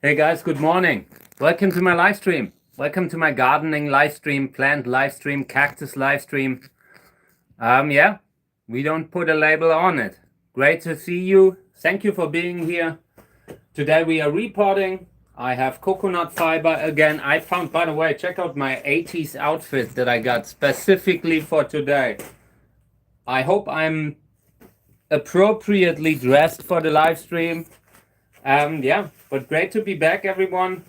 Hey guys, good morning. Welcome to my live stream. Welcome to my gardening live stream, plant live stream, cactus live stream. Yeah, we don't put a label on it. Great to see you. Thank you for being here. Today we are repotting. I have coconut fiber again. I found, by the way, check out my 80s outfit that I got specifically for today. I hope I'm appropriately dressed for the live stream. Yeah, but great to be back, everyone.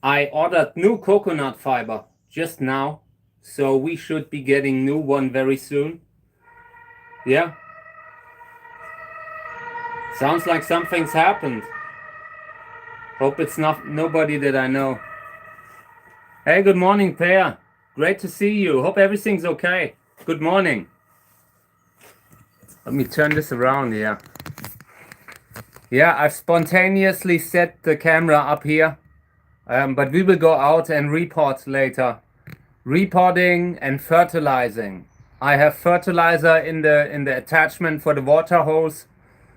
I ordered new coconut fiber just now, so we should be getting new one very soon. Yeah. Sounds like something's happened. Hope it's not nobody that I know. Hey, good morning, Pear. Great to see you. Hope everything's okay. Good morning. Let me turn this around here. Yeah, I've spontaneously set the camera up here, but we will go out and repot later. Repotting and fertilizing. I have fertilizer in the attachment for the water hose,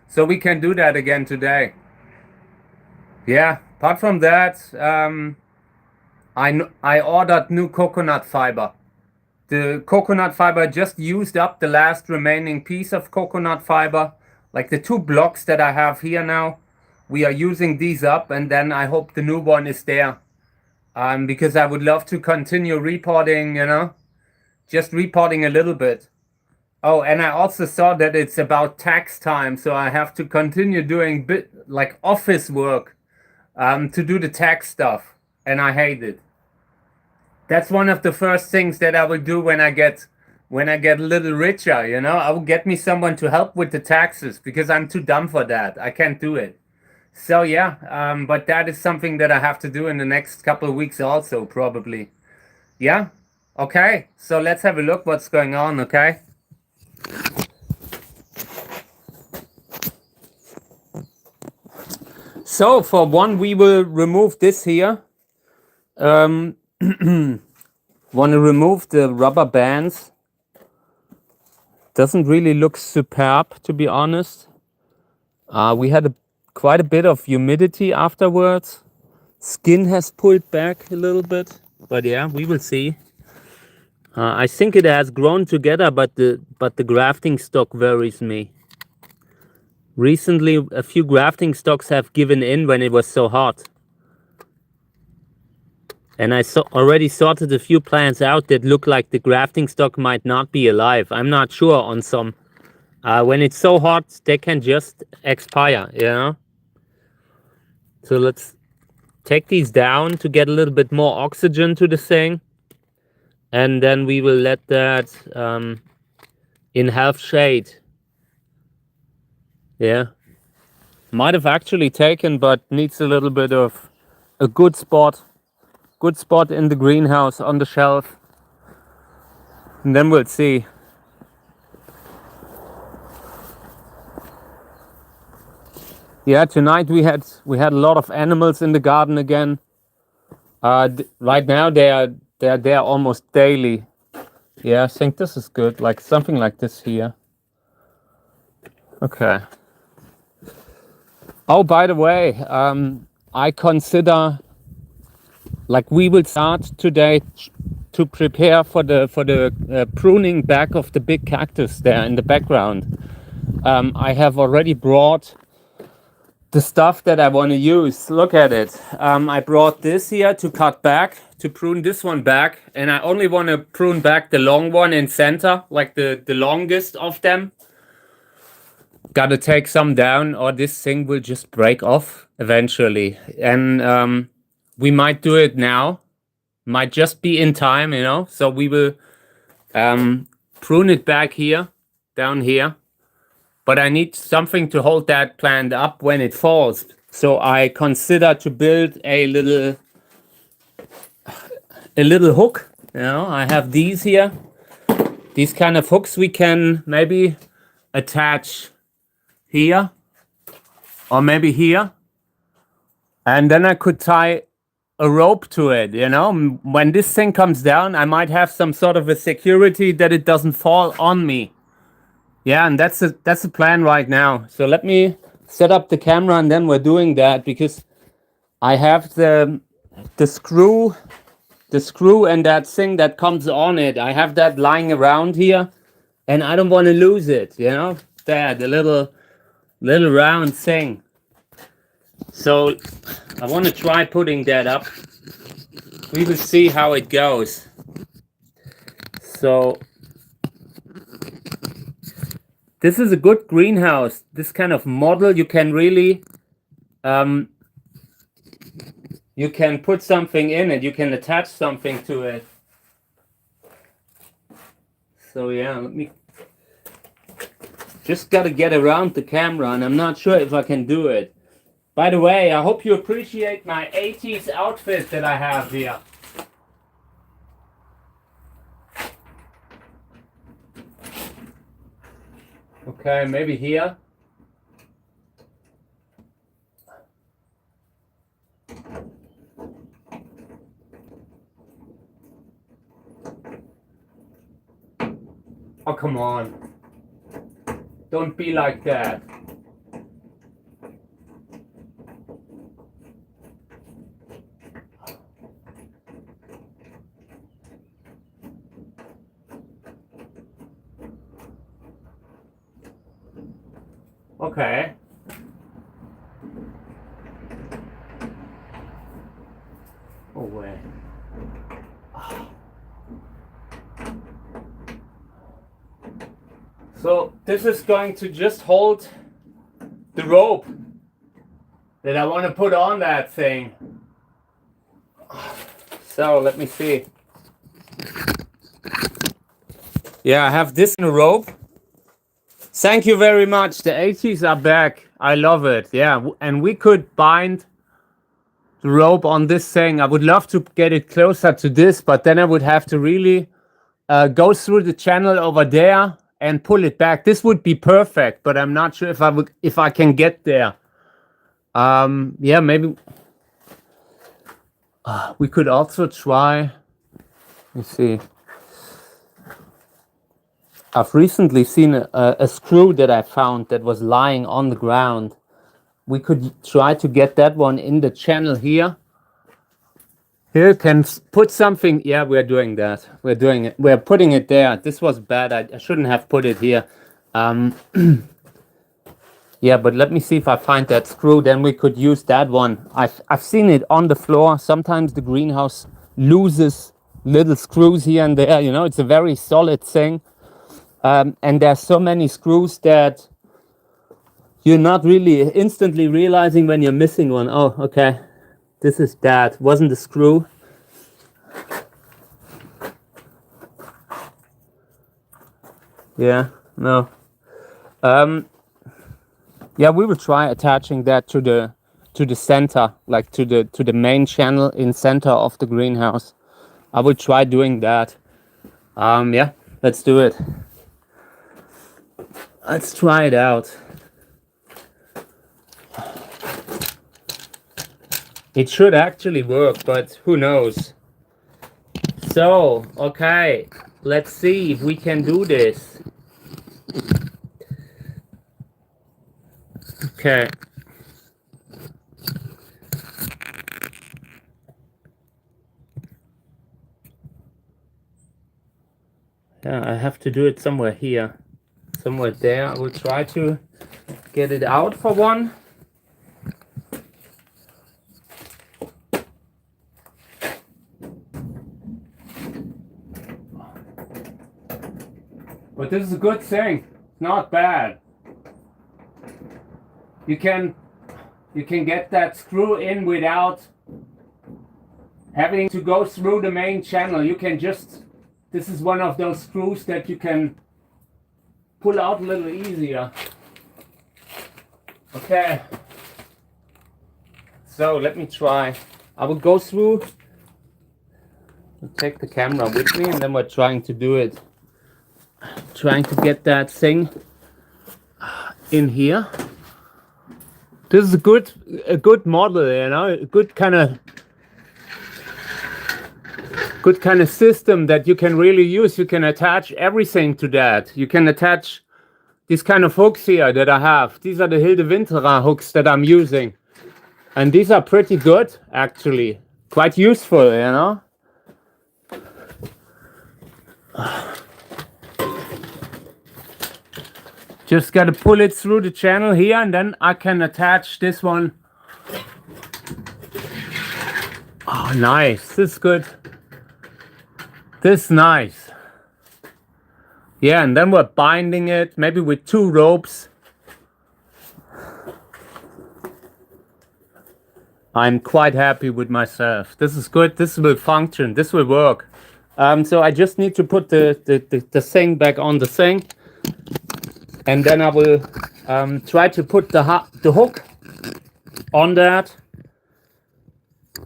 so we can do that again today. Yeah, apart from that, I ordered new coconut fiber. The coconut fiber just used up the last remaining piece of coconut fiber, like the 2 blocks that I have here now. We are using these up, and then I hope the new one is there. Because I would love to continue repotting, just repotting a little bit. Oh, and I also saw that it's about tax time, so I have to continue doing like office work to do the tax stuff, and I hate it. That's one of the first things that I will do when I get a little richer, I will get me someone to help with the taxes because I'm too dumb for that. I can't do it. So yeah, but that is something that I have to do in the next couple of weeks also, probably. Yeah? Okay, so let's have a look what's going on, okay? So for one, we will remove this here. Want to remove the rubber bands. Doesn't really look superb, to be honest. We had quite a bit of humidity afterwards. Skin has pulled back a little bit, but yeah, we will see. I think it has grown together, but the grafting stock worries me. Recently, a few grafting stocks have given in when it was so hot. And I already sorted a few plants out that look like the grafting stock might not be alive. I'm not sure on some. When it's so hot, they can just expire, So let's take these down to get a little bit more oxygen to the thing. And then we will let that in half shade. Yeah. Might have actually taken, but needs a little bit of a good spot. Good spot in the greenhouse on the shelf. And then we'll see. Yeah, tonight we had a lot of animals in the garden again. Right now they are there almost daily. Yeah, I think this is good, like something like this here. Okay. Oh, by the way, I consider, like, we will start today to prepare for the pruning back of the big cactus there in the background. I have already brought the stuff that I want to use. Look at it. I brought this here to cut back, to prune this one back, and I only want to prune back the long one in center, like the longest of them. Gotta take some down or this thing will just break off eventually. And we might do it now. Might just be in time, So we will prune it back here, down here. But I need something to hold that plant up when it falls. So I consider to build a little hook. I have these here. These kind of hooks we can maybe attach here or maybe here. And then I could tie a rope to it, When this thing comes down, I might have some sort of a security that it doesn't fall on me. Yeah, and that's the plan right now. So let me set up the camera and then we're doing that because I have the screw and that thing that comes on it. I have that lying around here, and I don't want to lose it, you know? There, the little round thing. So I want to try putting that up. We will see how it goes. So this is a good greenhouse. This kind of model, you can really you can put something in it. You can attach something to it. So yeah, let me just gotta get around the camera, and I'm not sure if I can do it. By the way, I hope you appreciate my 80s outfit that I have here. Okay, maybe here. Oh, come on. Don't be like that. Okay. Oh, wait. So this is going to just hold the rope that I want to put on that thing. So let me see. Yeah, I have this in a rope. Thank you very much. The 80s are back. I love it. Yeah, and we could bind the rope on this thing. I would love to get it closer to this, but then I would have to really go through the channel over there and pull it back. This would be perfect, but I'm not sure if I can get there. Yeah, maybe we could also try. Let me see. I've recently seen a screw that I found that was lying on the ground. We could try to get that one in the channel here. Here, can put something. Yeah, we're doing that. We're doing it. We're putting it there. This was bad. I shouldn't have put it here. Yeah, but let me see if I find that screw. Then we could use that one. I've seen it on the floor. Sometimes the greenhouse loses little screws here and there. You know, it's a very solid thing. And there's so many screws that you're not really instantly realizing when you're missing one. Oh, okay. This is that. Wasn't the screw. Yeah, no. Yeah, we will try attaching that to the center, like to the main channel in center of the greenhouse. I will try doing that. Yeah, let's do it. Let's try it out. It should actually work, but who knows? So, okay, let's see if we can do this. Okay. Yeah, I have to do it somewhere here. Somewhere there. I will try to get it out for one. But this is a good thing. It's not bad. You can get that screw in without having to go through the main channel. You can just, this is one of those screws that you can pull out a little easier. Okay. So let me try. I will go through, I'll take the camera with me, and then we're trying to do it. Trying to get that thing in here. This is a good model, you know, a good kind of system that you can really use. You can attach everything to that. You can attach these kind of hooks here that I have. These are the Hilde Winterer hooks that I'm using. And these are pretty good, actually. Quite useful, you know? Just gotta pull it through the channel here, and then I can attach this one. Oh, nice. This is good. This is nice. Yeah, and then we're binding it, maybe with 2 ropes. I'm quite happy with myself. This is good. This will function. This will work. So I just need to put the thing back on the thing. And then I will try to put the hook on that.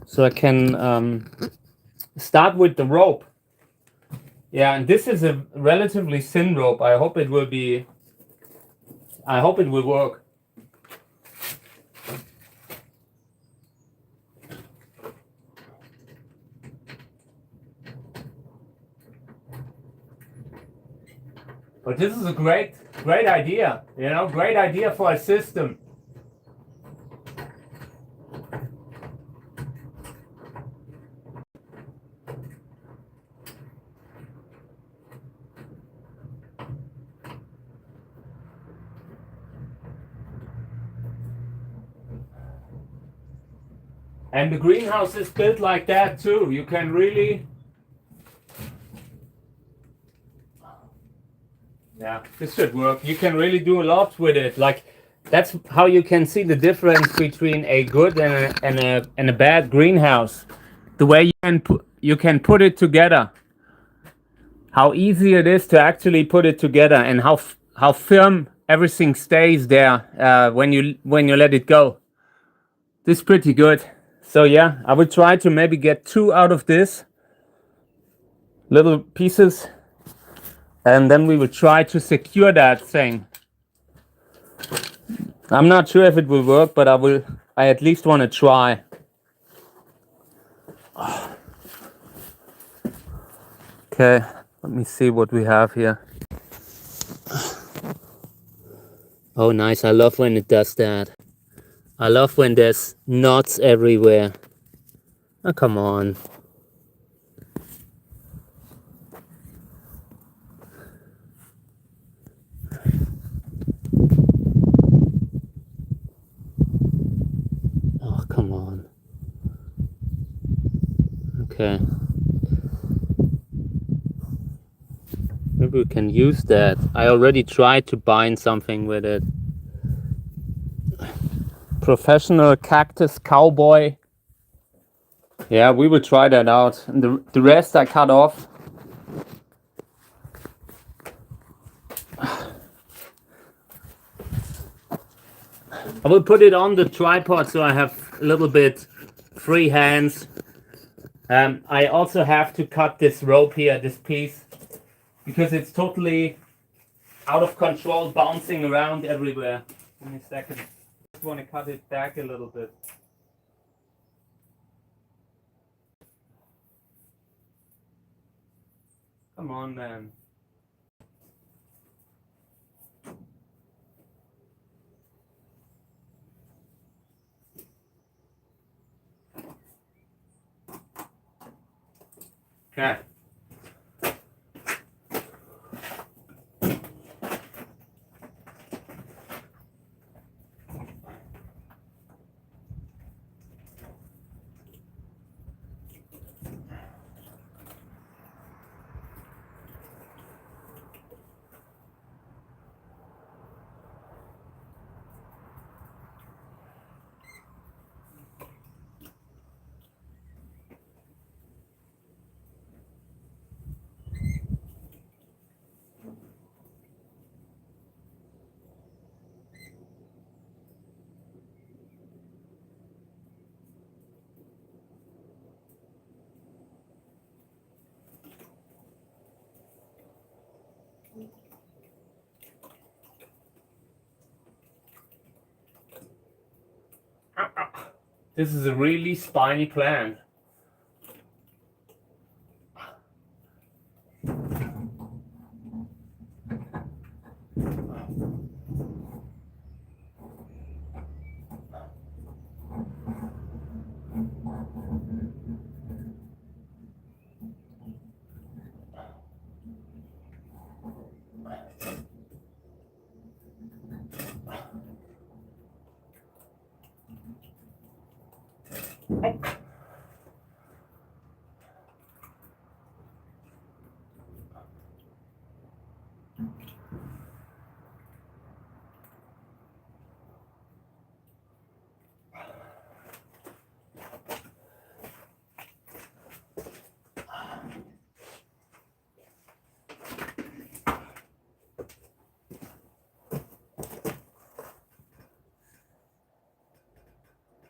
So I can start with the rope. Yeah, and this is a relatively thin rope. I hope it will work. But this is a great idea, you know, great idea for a system. And the greenhouse is built like that too. You can really, yeah, this should work. You can really do a lot with it. Like, that's how you can see the difference between a good and a bad greenhouse. The way you can put it together. How easy it is to actually put it together, and how firm everything stays there when you let it go. This is pretty good. So yeah, I will try to maybe get 2 out of this little pieces, and then we will try to secure that thing. I'm not sure if it will work, but I at least want to try. Okay, let me see what we have here. Oh, nice. I love when it does that. I love when there's knots everywhere. Oh, come on. Oh, come on. Okay. Maybe we can use that. I already tried to bind something with it. Professional cactus cowboy. Yeah, we will try that out. And the rest I cut off. I will put it on the tripod so I have a little bit free hands. I also have to cut this rope here, this piece, because it's totally out of control, bouncing around everywhere. Give me a second. I just want to cut it back a little bit. Come on, man. Okay. This is a really spiny plant.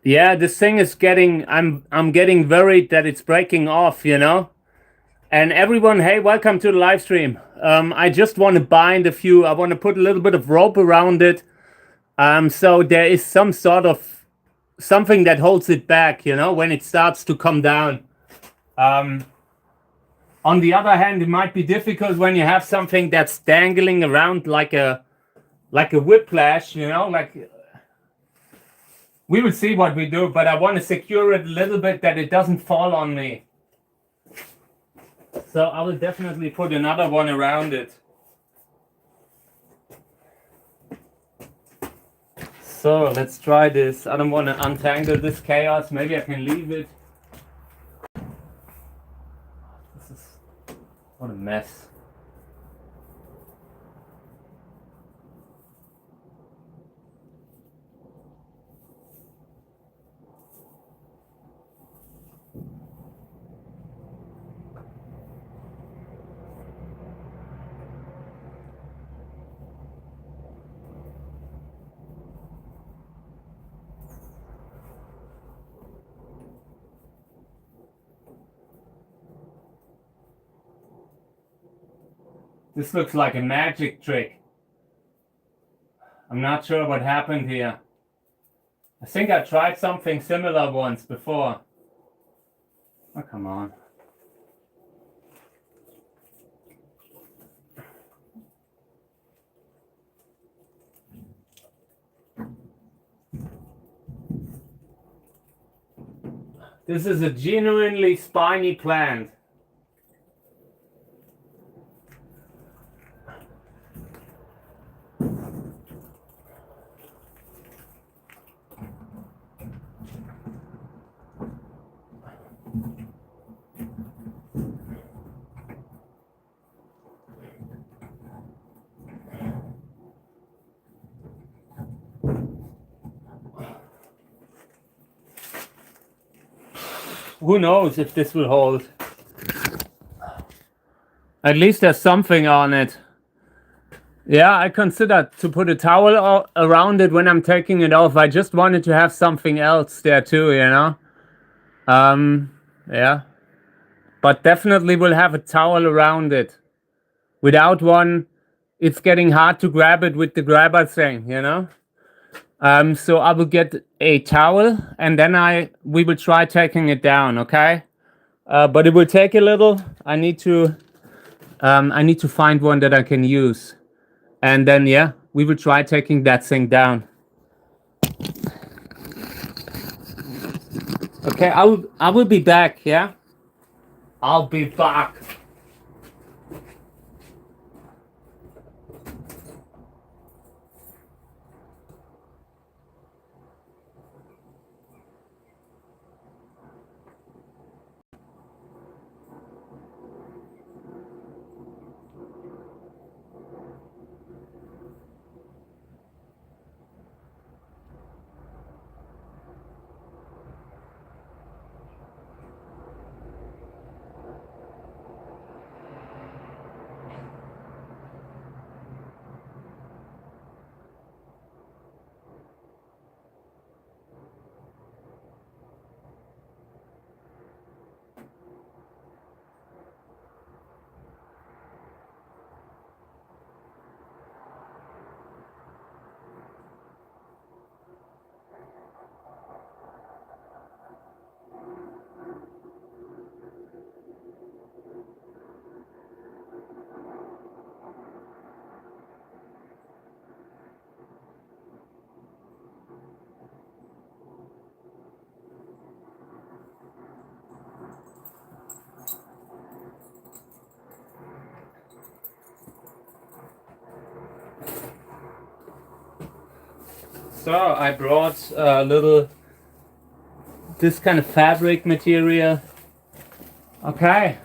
Yeah, this thing is getting, I'm getting worried that it's breaking off, you know? And everyone, hey, welcome to the live stream. I just want to bind a few, I want to put a little bit of rope around it. So there is some sort of something that holds it back, you know, when it starts to come down. On the other hand, it might be difficult when you have something that's dangling around like a whiplash, you know, like we will see what we do, but I want to secure it a little bit that it doesn't fall on me. So I will definitely put another one around it. So let's try this. I don't want to untangle this chaos. Maybe I can leave it. This is what a mess. This looks like a magic trick. I'm not sure what happened here. I think I tried something similar once before. Oh, come on. This is a genuinely spiny plant. Who knows if this will hold? At least there's something on it. Yeah, I considered to put a towel around it when I'm taking it off. I just wanted to have something else there too, you know? Yeah. But definitely will have a towel around it. Without one, it's getting hard to grab it with the grabber thing, you know? So I will get a towel and then we will try taking it down, okay? But it will take a little. I need to find one that I can use. And then, yeah, we will try taking that thing down. Okay, I will be back, yeah? I'll be back. So I brought a little, this kind of fabric material. Okay.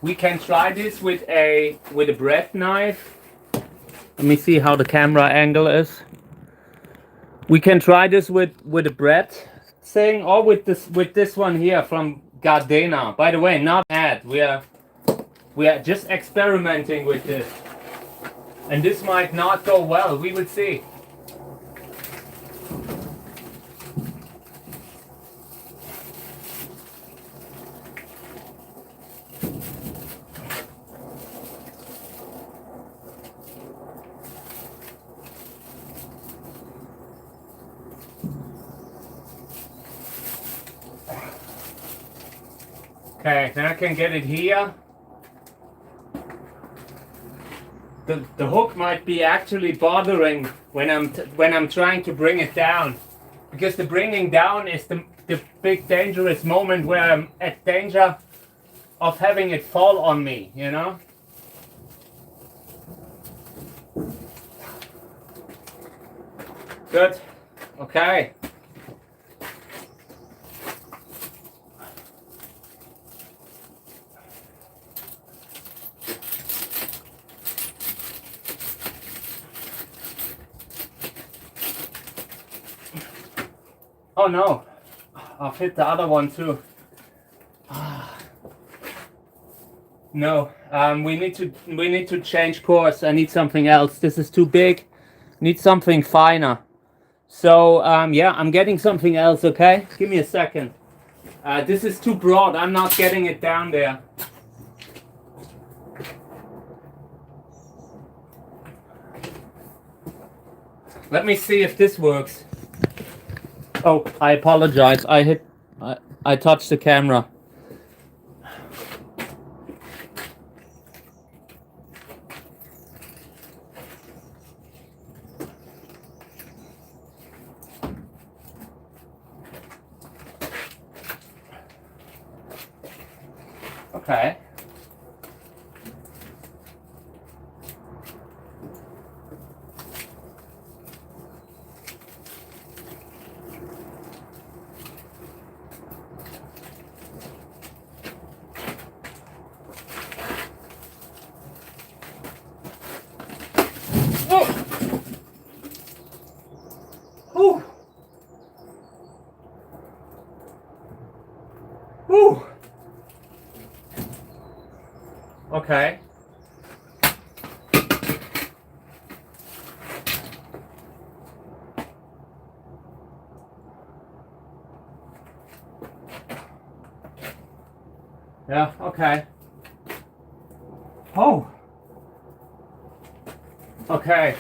We can try this with a bread knife. Let me see how the camera angle is. We can try this with a bread thing, or with this one here from Gardena. By the way, not ad. We are just experimenting with this, and this might not go well. We will see. Okay, then I can get it here. The hook might be actually bothering when I'm trying to bring it down, because the bringing down is the big dangerous moment where I'm at danger of having it fall on me, you know? Good. Okay. Oh no, I've hit the other one too. No, we need to change course. I need something else. This is too big. Need something finer. So yeah, I'm getting something else. Okay, give me a second. This is too broad. I'm not getting it down there. Let me see if this works. Oh, I apologize. I touched the camera. Okay. Whew. Okay. Yeah, okay. Oh. Okay,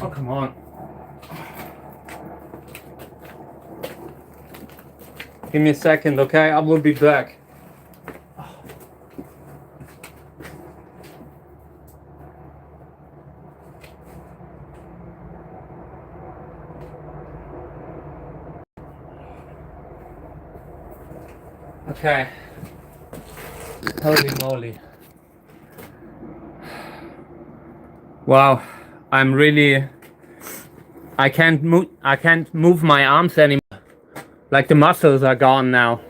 oh, come on. Give me a second, okay? I will be back. Okay. Holy moly. Wow. I'm really, I can't move my arms anymore. Like the muscles are gone now.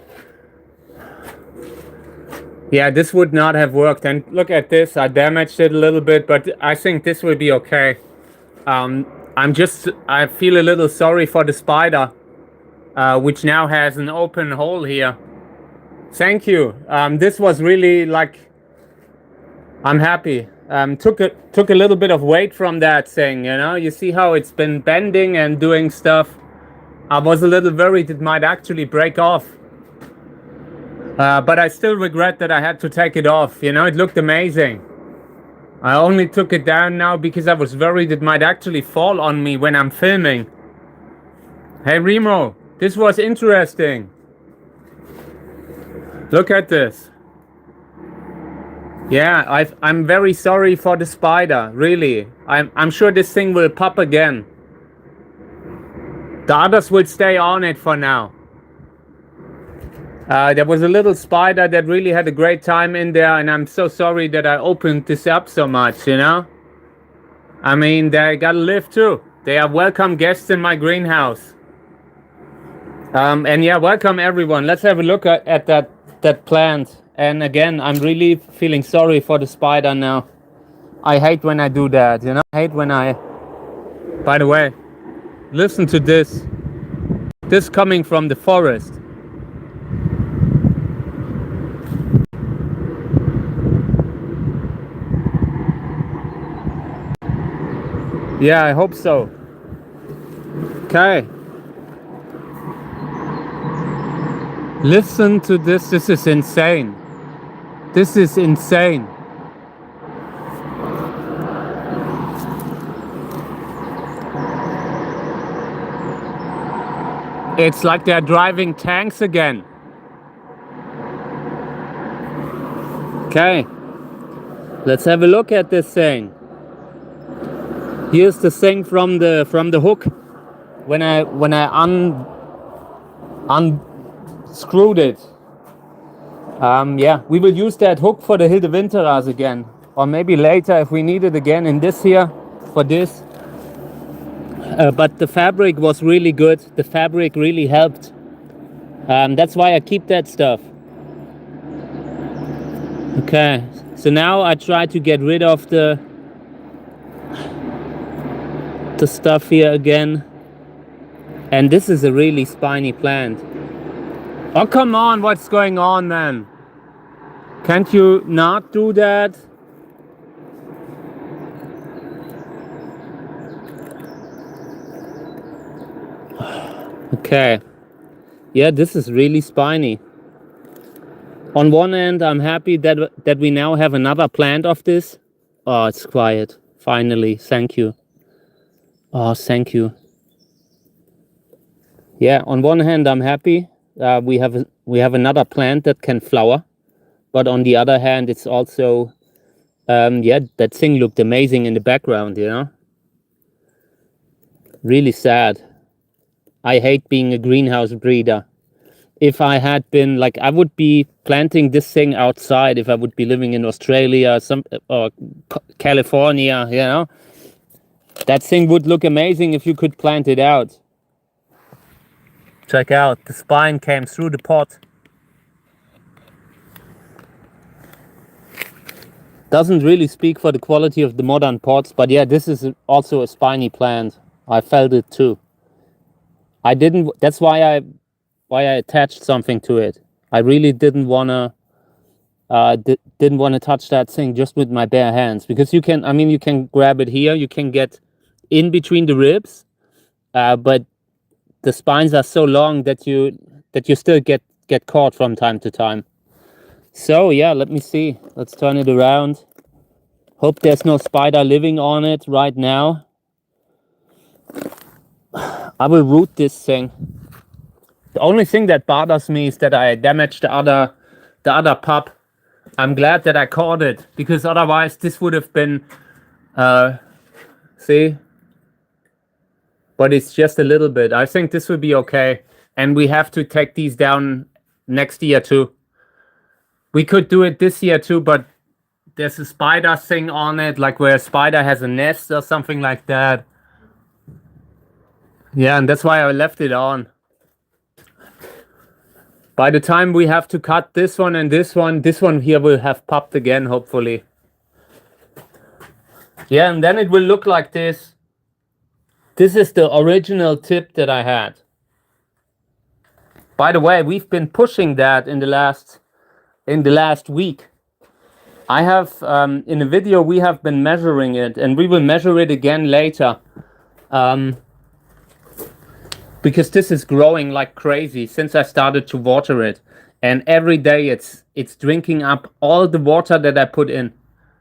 Yeah, this would not have worked. And look at this, I damaged it a little bit, but I think this will be okay. I feel a little sorry for the spider, which now has an open hole here. Thank you. This was really like, I'm happy. Took a little bit of weight from that thing, you know. You see how it's been bending and doing stuff. I was a little worried it might actually break off. But I still regret that I had to take it off. You know, it looked amazing. I only took it down now because I was worried it might actually fall on me when I'm filming. Hey Remo, this was interesting. Look at this. Yeah, I'm very sorry for the spider, really. I'm sure this thing will pop again. The others will stay on it for now. There was a little spider that really had a great time in there, and I'm so sorry that I opened this up so much, you know? I mean, they gotta live too. They are welcome guests in my greenhouse. And yeah, welcome everyone. Let's have a look at that plant. And again, I'm really feeling sorry for the spider now. I hate when I do that, you know? I hate when I... By the way, listen to this. This coming from the forest. Yeah, I hope so. Okay. Listen to this. This is insane. This is insane. It's like they're driving tanks again. Okay. Let's have a look at this thing. Here's the thing from the hook. When I unscrewed it. Yeah, we will use that hook for the Hilde Winterras again, or maybe later if we need it again in this here for this. But the fabric was really good. The fabric really helped. That's why I keep that stuff. Okay, so now I try to get rid of the stuff here again. And this is a really spiny plant. Oh, come on, what's going on, man? Can't you not do that? Okay. Yeah, this is really spiny. On one end, I'm happy that we now have another plant of this. Oh, it's quiet. Finally, thank you. Oh, thank you. Yeah, on one hand, I'm happy. We have another plant that can flower, but on the other hand, it's also, yeah, that thing looked amazing in the background, you know. Really sad. I hate being a greenhouse breeder. If I had been like, I would be planting this thing outside. If I would be living in Australia, or California, you know, that thing would look amazing if you could plant it out. Check out, the spine came through the pot. Doesn't really speak for the quality of the modern pots, but yeah, this is also a spiny plant. I felt it too. I didn't, that's why I attached something to it. I really didn't wanna touch that thing just with my bare hands, because you can, I mean, you can grab it here, you can get in between the ribs, but the spines are so long that you still get caught from time to time. So yeah, let me see. Let's turn it around. Hope there's no spider living on it right now. I will root this thing. The only thing that bothers me is that I damaged the other pup. I'm glad that I caught it, because otherwise this would have been, see? But it's just a little bit. I think this will be okay. And we have to take these down next year too. We could do it this year too, but there's a spider thing on it, like where a spider has a nest or something like that. Yeah, and that's why I left it on. By the time we have to cut this one and this one here will have popped again, hopefully. Yeah, and then it will look like this. This is the original tip that I had. By the way, we've been pushing that in the last week. I have, in a video, we have been measuring it, and we will measure it again later. Because this is growing like crazy since I started to water it. and every day it's drinking up all the water that I put in.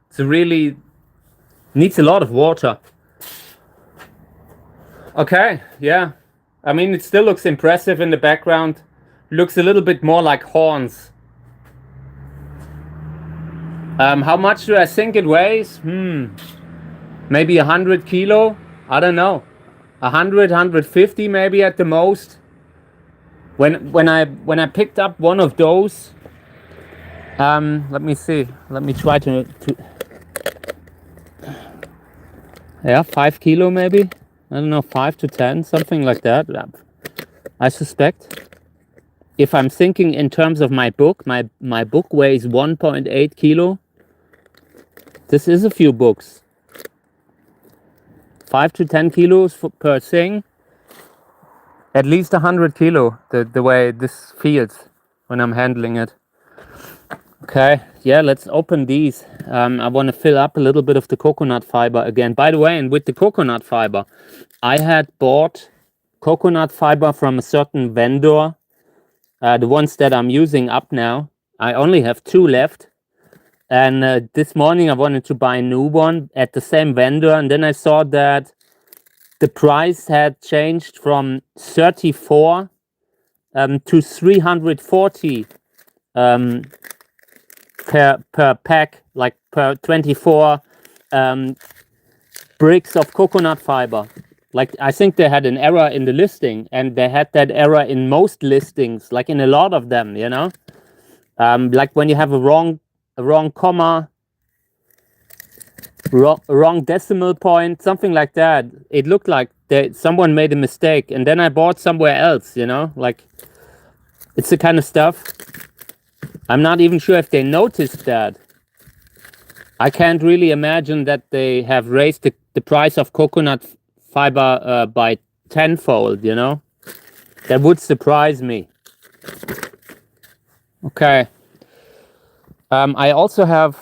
It's really needs a lot of water. Okay, yeah. I mean, it still looks impressive in the background. Looks a little bit more like horns. How much do I think it weighs? Maybe 100 kilo? I don't know. 100, 150 maybe at the most. When I picked up one of those, let me see. Let me try to yeah, 5 kilo maybe. I don't know, 5 to 10, something like that. I suspect. If I'm thinking in terms of my book, my book weighs 1.8 kilo. This is a few books. 5 to 10 kilos per thing. At least 100 kilo, the way this feels when I'm handling it. Okay, yeah, let's open these. I want to fill up a little bit of the coconut fiber again. By the way, and with the coconut fiber, I had bought coconut fiber from a certain vendor. The ones that I'm using up now, I only have 2 left. And this morning I wanted to buy a new one at the same vendor, and then I saw that the price had changed from 34 to 340 per pack, like per 24 bricks of coconut fiber. Like, I think they had an error in the listing, and they had that error in most listings, like in a lot of them, you know. Like when you have a wrong comma, wrong decimal point, something like that. It looked like someone made a mistake, and then I bought somewhere else, you know. Like, it's the kind of stuff. I'm not even sure if they noticed that. I can't really imagine that they have raised the price of coconut fiber by tenfold, you know. That would surprise me. Okay. I also have,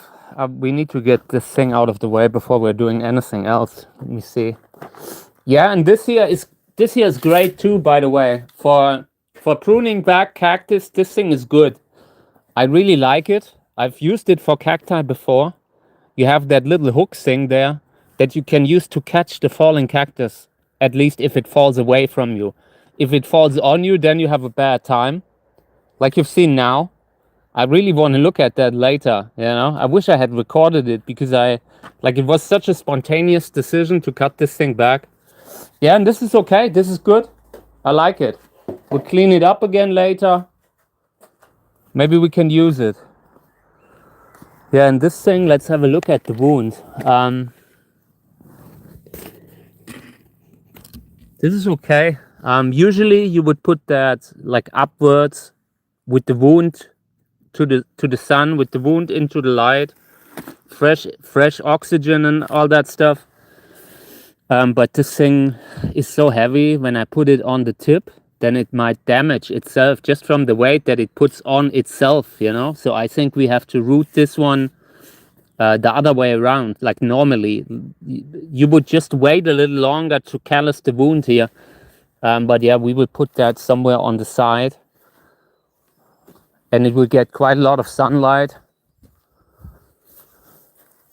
we need to get this thing out of the way before we're doing anything else. Let me see. Yeah, and this here is great too, by the way. For pruning back cactus, this thing is good. I really like it. I've used it for cacti before. You have that little hook thing there that you can use to catch the falling cactus, at least if it falls away from you. If it falls on you, then you have a bad time, like you've seen now. I really want to look at that later, you know. I wish I had recorded it, because it was such a spontaneous decision to cut this thing back. Yeah, and this is okay. This is good. I like it. We'll clean it up again later. Maybe we can use it. Yeah, and this thing, let's have a look at the wound. This is okay. Usually you would put that like upwards with the wound to the sun, with the wound into the light, fresh oxygen and all that stuff. But this thing is so heavy, when I put it on the tip, then it might damage itself just from the weight that it puts on itself, you know. So I think we have to root this one the other way around. Like normally you would just wait a little longer to callus the wound here, but yeah, we will put that somewhere on the side, and it will get quite a lot of sunlight.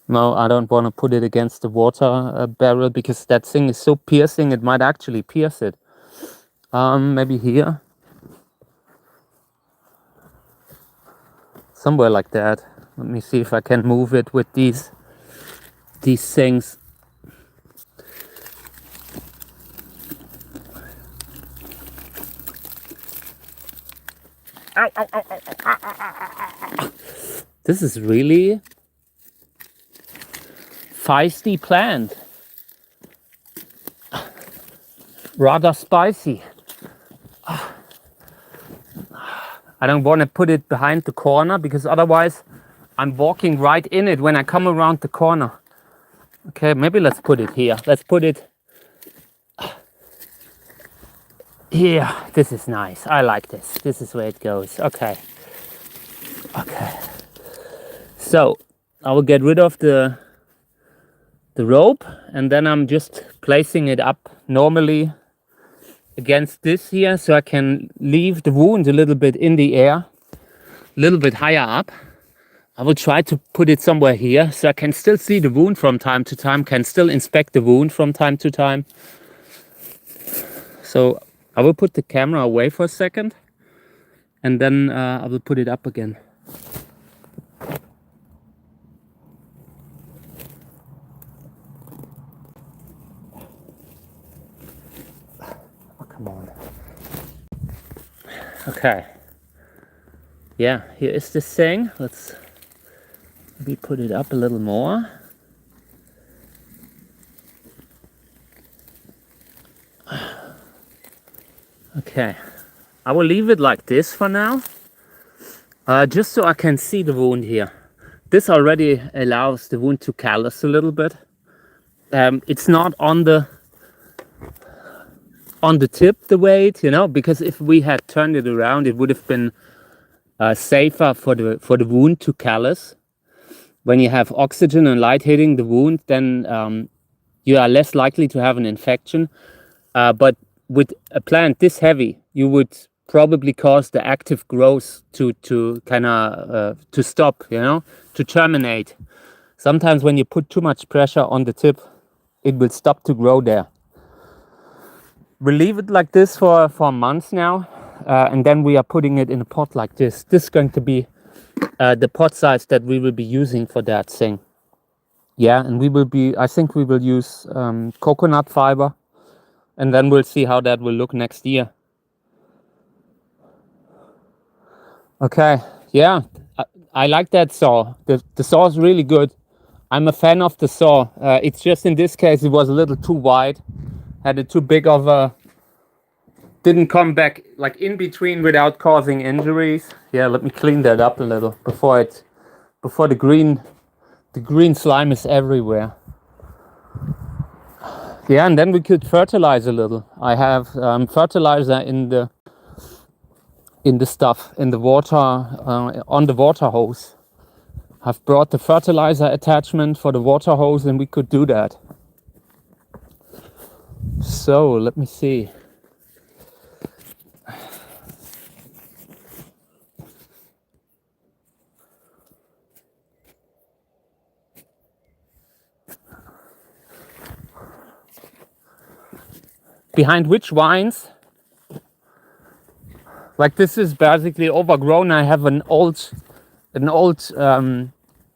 No, I don't want to put it against the water barrel, because that thing is so piercing, it might actually pierce it. Maybe here, somewhere like that. Let me see if I can move it with these things. Ow, ow, ow, ow, ow, ow, ow. This is really feisty plant. Rather spicy. I don't want to put it behind the corner, because otherwise I'm walking right in it when I come around the corner. Okay, maybe let's put it here. Let's put it here. This is nice. I like this. This is where it goes. Okay. Okay. So I will get rid of the rope, and then I'm just placing it up normally against this here, so I can leave the wound a little bit in the air. a little bit higher up. I will try to put it somewhere here so I can still see the wound from time to time, can still inspect the wound from time to time. So I will put the camera away for a second and then I will put it up again. Oh, come on. Okay. Yeah, here is this thing. Let's maybe put it up a little more. Okay, I will leave it like this for now, just so I can see the wound here. This already allows the wound to callus a little bit. It's not on the tip, the weight, you know, because if we had turned it around, it would have been safer for the wound to callus. When you have oxygen and light hitting the wound, then you are less likely to have an infection. But with a plant this heavy, you would probably cause the active growth to kind of to stop, you know, to terminate. Sometimes when you put too much pressure on the tip, it will stop to grow there. We'll leave it like this for months now, and then we are putting it in a pot like this. This is going to be the pot size that we will be using for that thing. Yeah, and I think we will use coconut fiber. And then we'll see how that will look next year. Okay, yeah, I like that saw. The saw is really good. I'm a fan of the saw. It's just in this case, it was a little too wide. Had it too big of a... Didn't come back like in between without causing injuries. Yeah, let me clean that up a little before the green slime is everywhere. Yeah, and then we could fertilize a little. I have fertilizer in the stuff, in the water, on the water hose. I've brought the fertilizer attachment for the water hose and we could do that. So, let me see. Behind which vines? Like this is basically overgrown. I have an old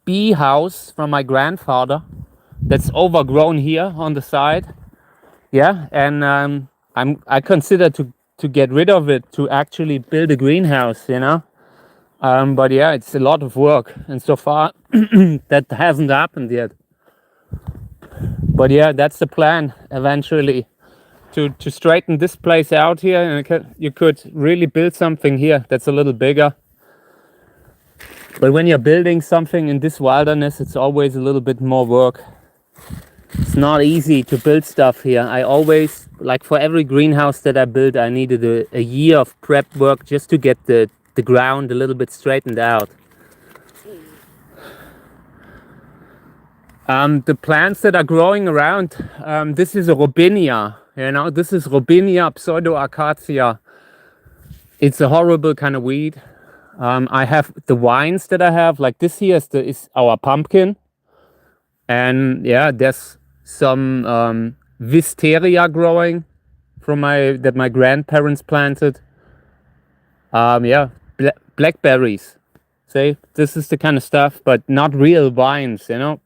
bee house from my grandfather that's overgrown here on the side. Yeah, and I consider to get rid of it to actually build a greenhouse, you know. But yeah, it's a lot of work, and so far that hasn't happened yet. But yeah, that's the plan eventually. To straighten this place out here, and you could really build something here that's a little bigger. But when you're building something in this wilderness, it's always a little bit more work. It's not easy to build stuff here. I always, like for every greenhouse that I built, I needed a year of prep work just to get the ground a little bit straightened out. The plants that are growing around, this is a robinia. You know, this is Robinia pseudoacacia. It's a horrible kind of weed. I have the vines that I have, like this here is our pumpkin. And yeah, there's some wisteria growing from that my grandparents planted. Yeah, blackberries. See, this is the kind of stuff, but not real vines, you know.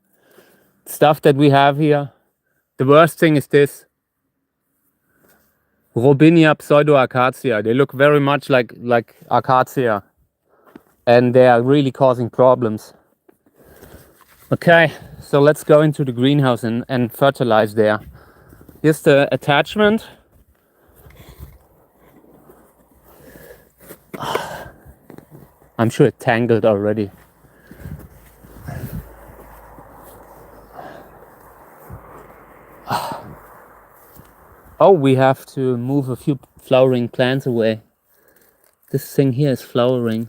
Stuff that we have here. The worst thing is this. Robinia pseudoacacia. They look very much like acacia, and they are really causing problems. Okay, so let's go into the greenhouse and fertilize there. Here's the attachment. I'm sure it tangled already. Oh, we have to move a few flowering plants away. This thing here is flowering.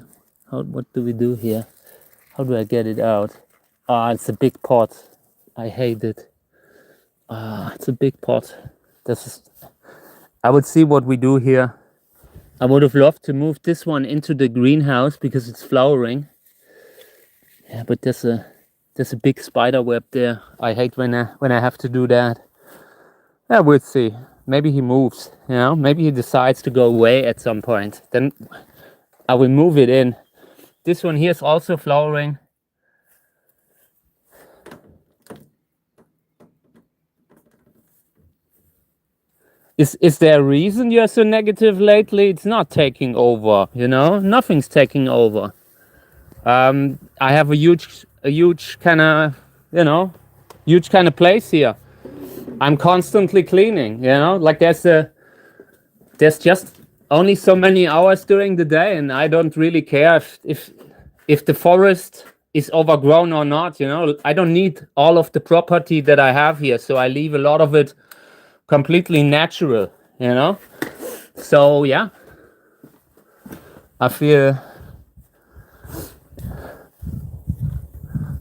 What do we do here? How do I get it out? It's a big pot. I hate it. It's a big pot. I would see what we do here I would have loved to move this one into the greenhouse because it's flowering. Yeah, but there's a big spider web there. I hate when I have to do that. Yeah, we'll see. Maybe he moves, you know, maybe he decides to go away at some point. Then I will move it in. This one here is also flowering. Is there a reason you're so negative lately? It's not taking over, you know? Nothing's taking over. I have a huge kind of, you know, huge kind of place here. I'm constantly cleaning, you know? Like there's just only so many hours during the day, and I don't really care if the forest is overgrown or not, you know? I don't need all of the property that I have here, so I leave a lot of it completely natural, you know. So yeah, I feel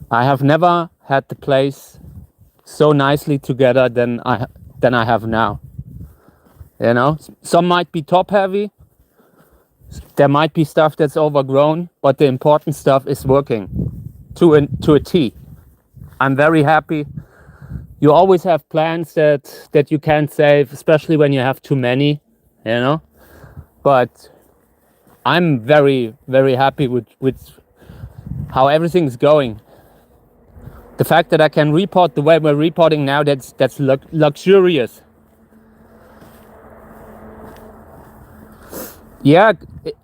I have never had the place so nicely together than I have now, you know. Some might be top heavy, there might be stuff that's overgrown, but the important stuff is working to a T. I'm very happy. You always have plans that you can't save, especially when you have too many, you know. But I'm very, very happy with how everything's going. The fact that I can report the way we're reporting now, that's luxurious. Yeah,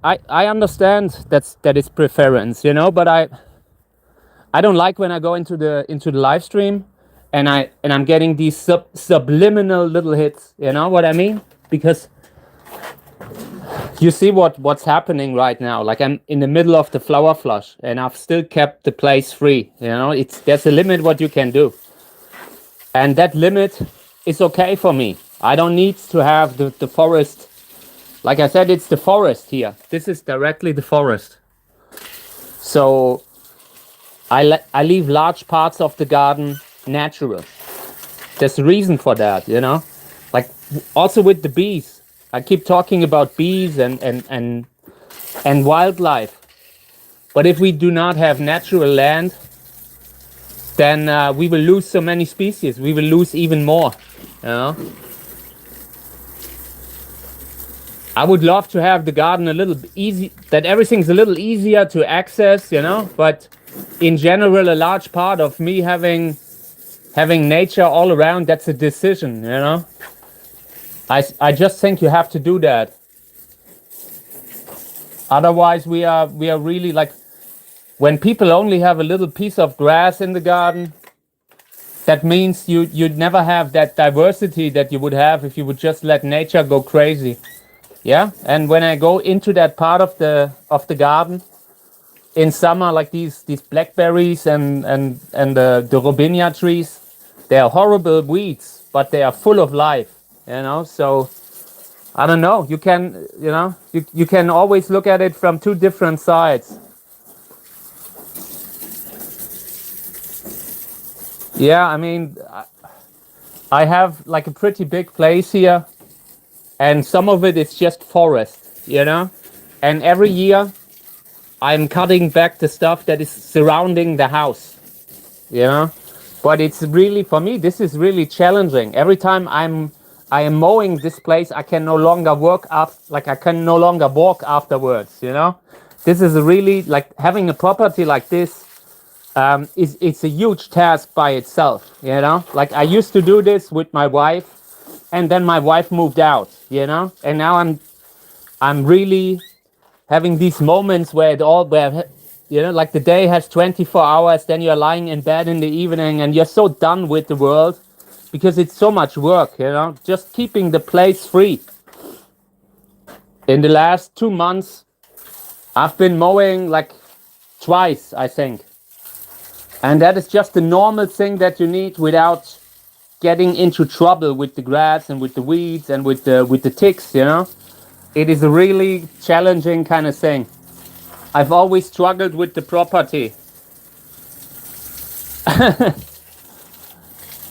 I understand that is preference, you know, but I don't like when I go into the live stream and I'm getting these subliminal little hits, you know what I mean? Because you see what's happening right now. Like I'm in the middle of the flower flush and I've still kept the place free, you know. There's a limit what you can do, and that limit is okay for me. I don't need to have the forest. Like I said, it's the forest here. This is directly the forest. So I leave large parts of the garden natural. There's a reason for that, you know. Like also with the bees, I keep talking about bees and wildlife. But if we do not have natural land, then we will lose so many species. We will lose even more, you know. I would love to have the garden a little easy, that everything's a little easier to access, you know. But in general, a large part of me having nature all around, that's a decision, you know. I just think you have to do that. Otherwise, we are really like, when people only have a little piece of grass in the garden, that means you'd never have that diversity that you would have if you would just let nature go crazy. Yeah, and when I go into that part of the garden in summer, like these blackberries and the robinia trees, they are horrible weeds, but they are full of life, you know. So I don't know. You can, you know, you can always look at it from two different sides. Yeah, I mean, I have like a pretty big place here. And some of it is just forest, you know. And every year I'm cutting back the stuff that is surrounding the house, you know. But it's really, for me, this is really challenging. Every time I am mowing this place, I can no longer I can no longer walk afterwards, you know. This is really, like, having a property like this it's a huge task by itself, you know. Like I used to do this with my wife, and then my wife moved out, you know, and now I'm really having these moments where you know, like the day has 24 hours, then you're lying in bed in the evening and you're so done with the world because it's so much work, you know, just keeping the place free. In the last 2 months, I've been mowing like twice, I think. And that is just the normal thing that you need without getting into trouble with the grass and with the weeds and with the ticks, you know. It is a really challenging kind of thing. I've always struggled with the property.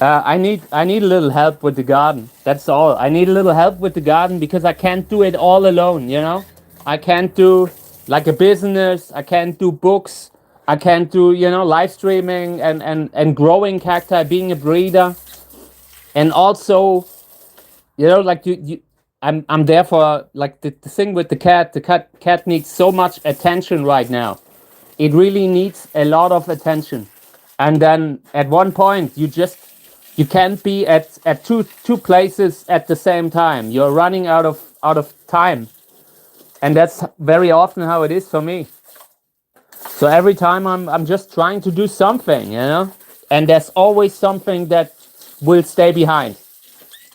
I need a little help with the garden. That's all. I need a little help with the garden because I can't do it all alone, you know. I can't do like a business. I can't do books. I can't do, you know, live streaming and growing cacti, being a breeder. And also, you know, like I'm there for like the thing with the cat. The cat needs so much attention right now. It really needs a lot of attention. And then at one point you can't be at two places at the same time. You're running out of time. And that's very often how it is for me. So every time I'm just trying to do something, you know? And there's always something that will stay behind.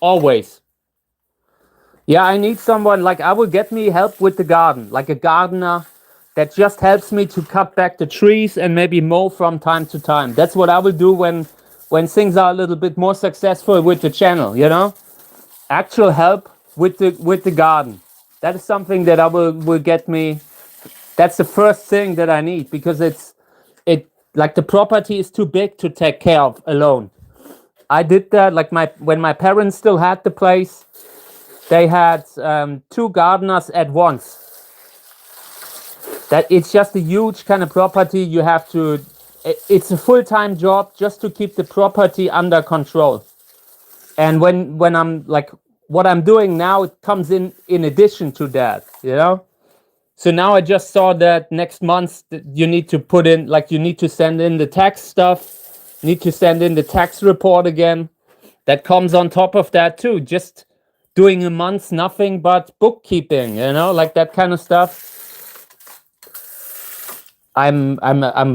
Always. Yeah, I need someone like I will get me help with the garden, like a gardener that just helps me to cut back the trees and maybe mow from time to time. That's what I will do when things are a little bit more successful with the channel, you know? Actual help with the garden. That is something that I will get me. That's the first thing that I need because it like the property is too big to take care of alone. I did that like when my parents still had the place. They had two gardeners at once. That it's just a huge kind of property. You have to. It's a full-time job just to keep the property under control. And when I'm like what I'm doing now, it comes in addition to that. You know. So now I just saw that next month you need to put in, like you need to send in the tax stuff, need to send in the tax report again. That comes on top of that too. Just doing a month nothing but bookkeeping, you know, like that kind of stuff. I'm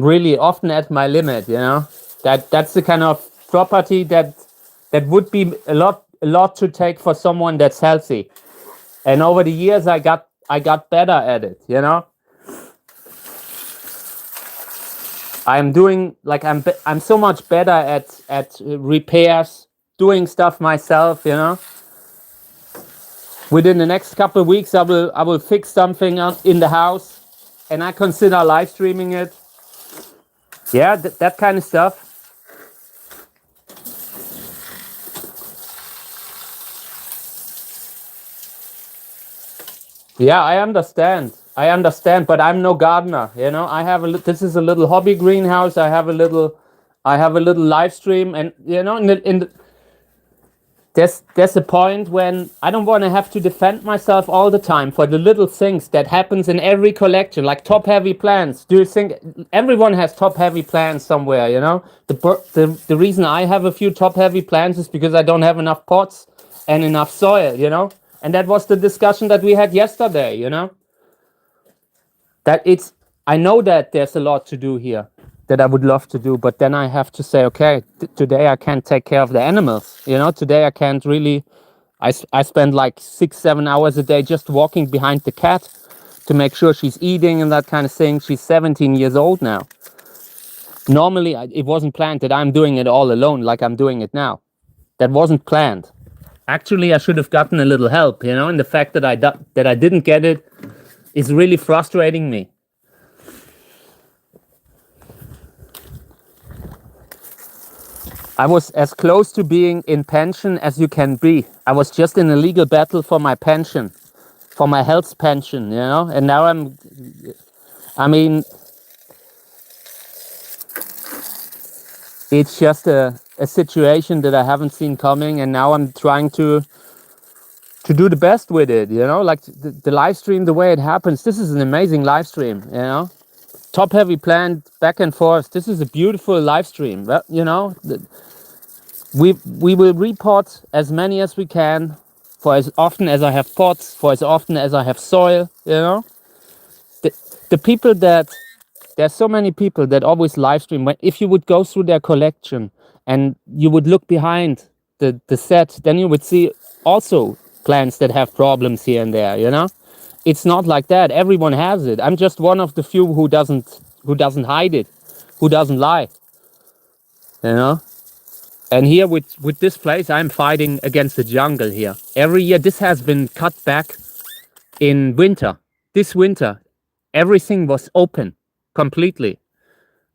really often at my limit, you know. That's the kind of property that would be a lot to take for someone that's healthy. And over the years I got better at it, you know. I'm doing like I'm so much better at repairs, doing stuff myself, you know. Within the next couple of weeks I will fix something in the house and I consider live streaming it. Yeah, that kind of stuff. Yeah, I understand, but I'm no gardener, you know. I have this is a little hobby greenhouse. I have a little live stream, and you know, there's a point when I don't want to have to defend myself all the time for the little things that happens in every collection, like top heavy plants. Do you think everyone has top heavy plants somewhere? You know, the reason I have a few top heavy plants is because I don't have enough pots and enough soil. You know. And that was the discussion that we had yesterday, you know? I know that there's a lot to do here that I would love to do, but then I have to say, okay, today I can't take care of the animals, you know? Today I can't really, I spend like 6-7 hours a day just walking behind the cat to make sure she's eating and that kind of thing. She's 17 years old now. Normally, it wasn't planned that I'm doing it all alone like I'm doing it now. That wasn't planned. Actually, I should have gotten a little help, you know, and the fact that I didn't get it is really frustrating me. I was as close to being in pension as you can be. I was just in a legal battle for my pension, for my health pension, you know, and now I mean, it's just a situation that I haven't seen coming, and now I'm trying to do the best with it, you know, like the live stream, the way it happens. This is an amazing live stream, you know, top heavy plant back and forth. This is a beautiful live stream, you know. We will repot as many as we can for as often as I have pots, for as often as I have soil, you know. The people there's so many people that always live stream. If you would go through their collection and you would look behind the set, then you would see also plants that have problems here and there, you know. It's not like that. Everyone has it. I'm just one of the few who doesn't hide it, who doesn't lie, you know. And here with this place, I'm fighting against the jungle here. Every year, this has been cut back in winter. This winter, everything was open completely.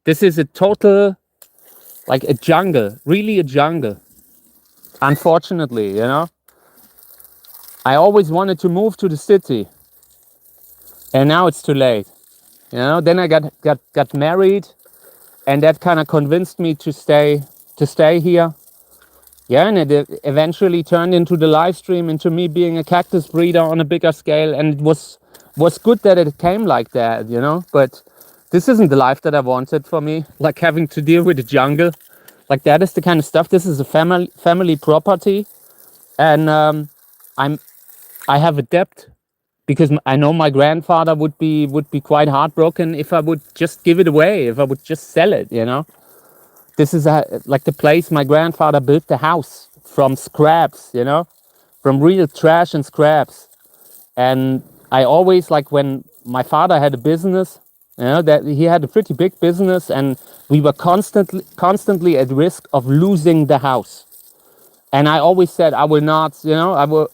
This is a total, like a jungle, really a jungle. Unfortunately, you know. I always wanted to move to the city. and now it's too late. You know, then I got married, and that kind of convinced me to stay here. Yeah, and it eventually turned into the live stream, into me being a cactus breeder on a bigger scale, and it was good that it came like that, you know. But this isn't the life that I wanted for me, like having to deal with the jungle, like that is the kind of stuff. This is a family property, and I have a debt because I know my grandfather would be quite heartbroken if I would just give it away, if I would just sell it, you know. This is like the place my grandfather built the house from scraps, you know, from real trash and scraps. And I always, like, when my father had a business, you know, that he had a pretty big business, and we were constantly at risk of losing the house. And I always said, I will not, you know, I will.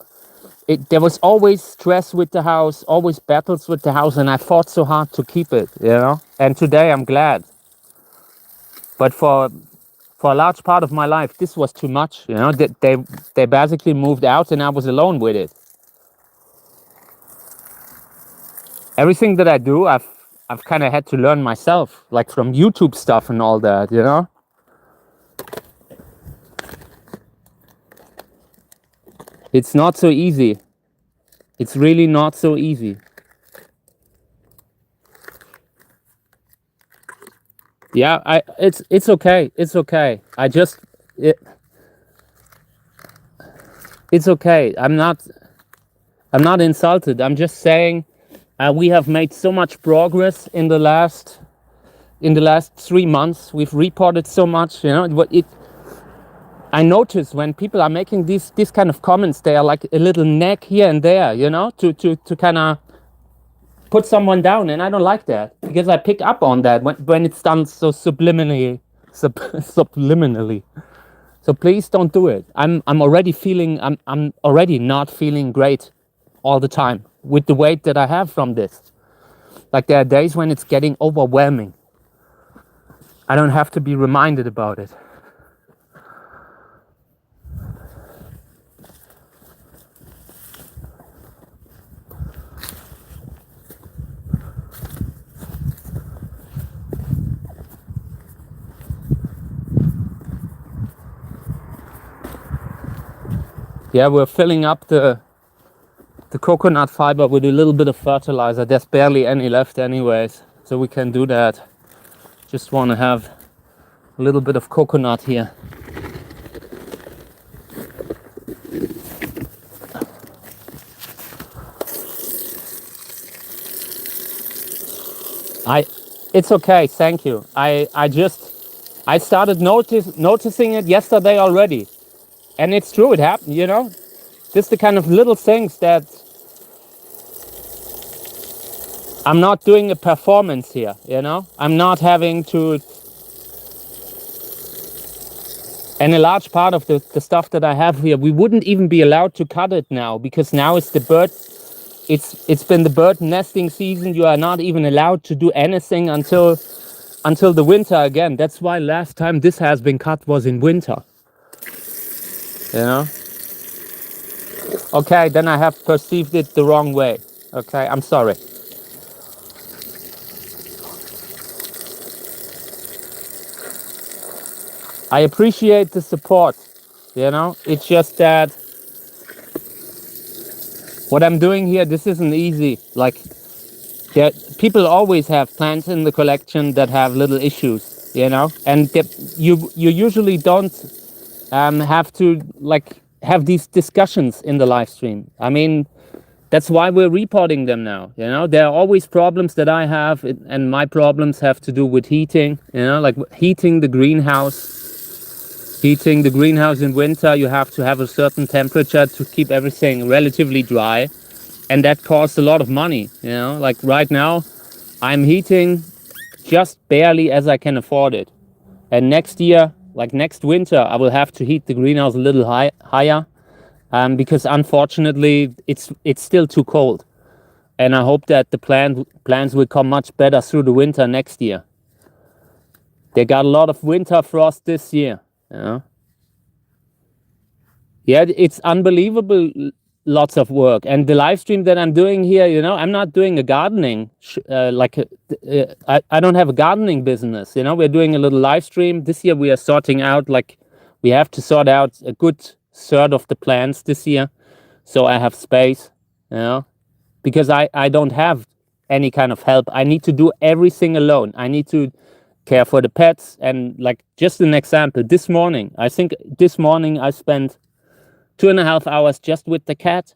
There was always stress with the house, always battles with the house, and I fought so hard to keep it, you know. And today I'm glad. But for a large part of my life, this was too much, you know. They basically moved out, and I was alone with it. Everything that I do, I've kind of had to learn myself, like from YouTube stuff and all that, you know. It's not so easy. It's really not so easy. Yeah, it's okay. It's okay. It's okay. I'm not insulted. I'm just saying we have made so much progress in the last 3 months. We've reported so much, you know. I notice when people are making these kind of comments, they are like a little nag here and there, you know, to kind of put someone down, and I don't like that, because I pick up on that when it's done so subliminally. Subliminally. So please don't do it. I'm already not feeling great all the time with the weight that I have from this. Like, there are days when it's getting overwhelming. I don't have to be reminded about it. Yeah, we're filling up the coconut fiber with a little bit of fertilizer. There's barely any left anyways, so we can do that. Just want to have a little bit of coconut here. It's okay, thank you. I started noticing it yesterday already. And it's true, it happened, you know. Just the kind of little things that I'm not doing a performance here, you know. I'm not having to. And a large part of the stuff that I have here, we wouldn't even be allowed to cut it now, because now it's the bird. It's been the bird nesting season. You are not even allowed to do anything until the winter again. That's why last time this has been cut was in winter. You know? Okay, then I have perceived it the wrong way. Okay, I'm sorry. I appreciate the support, you know? It's just that what I'm doing here, this isn't easy. Like, people always have plants in the collection that have little issues, you know? And you usually don't have to, like, have these discussions in the live stream. I mean, that's why we're reporting them now, you know? There are always problems that I have, and my problems have to do with heating, you know, like heating the greenhouse. Heating the greenhouse in winter, you have to have a certain temperature to keep everything relatively dry. And that costs a lot of money, you know? Like right now, I'm heating just barely as I can afford it. And next year, like next winter, I will have to heat the greenhouse a little higher. Because unfortunately, it's still too cold. And I hope that the plants will come much better through the winter next year. They got a lot of winter frost this year. You know? Yeah, it's unbelievable. lots of work. And the live stream that I'm doing here, you know, I'm not doing a gardening, I don't have a gardening business, you know. We're doing a little live stream. This year we are sorting out, like, we have to sort out a good third of the plants this year. So I have space, you know, because I don't have any kind of help. I need to do everything alone. I need to care for the pets. And like, just an example, this morning I spent 2.5 hours just with the cat.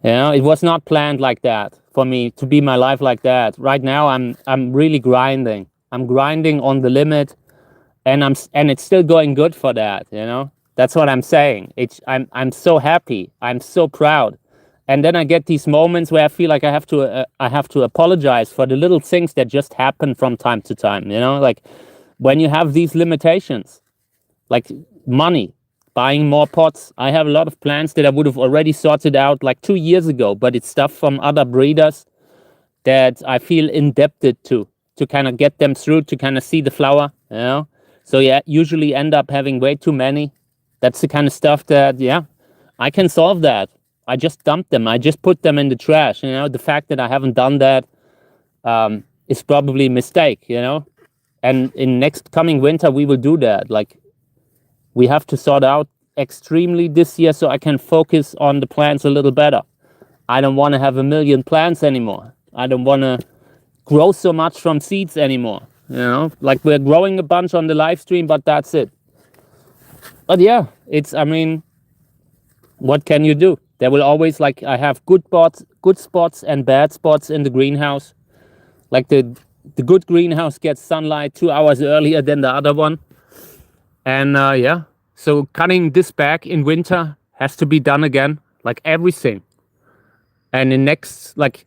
You know, it was not planned like that for me to be my life like that. Right now I'm really grinding. I'm grinding on the limit, and it's still going good for that, you know. That's what I'm saying. I'm so happy. I'm so proud. And then I get these moments where I feel like I have to apologize for the little things that just happen from time to time, you know, like when you have these limitations, like money, buying more pots. I have a lot of plants that I would have already sorted out like 2 years ago, but it's stuff from other breeders that I feel indebted to kind of get them through, to kind of see the flower, you know. So yeah, usually end up having way too many. That's the kind of stuff that, yeah, I can solve that. I just dump them. I just put them in the trash. You know, the fact that I haven't done that is probably a mistake, you know. And in next coming winter, we will do that. Like, we have to sort out extremely this year so I can focus on the plants a little better. I don't want to have 1 million plants anymore. I don't want to grow so much from seeds anymore. You know, like, we're growing a bunch on the live stream, but that's it. But yeah, I mean, what can you do? There will always, like, I have good spots and bad spots in the greenhouse. Like, the good greenhouse gets sunlight 2 hours earlier than the other one. And yeah, so cutting this back in winter has to be done again, like everything. And in next, like,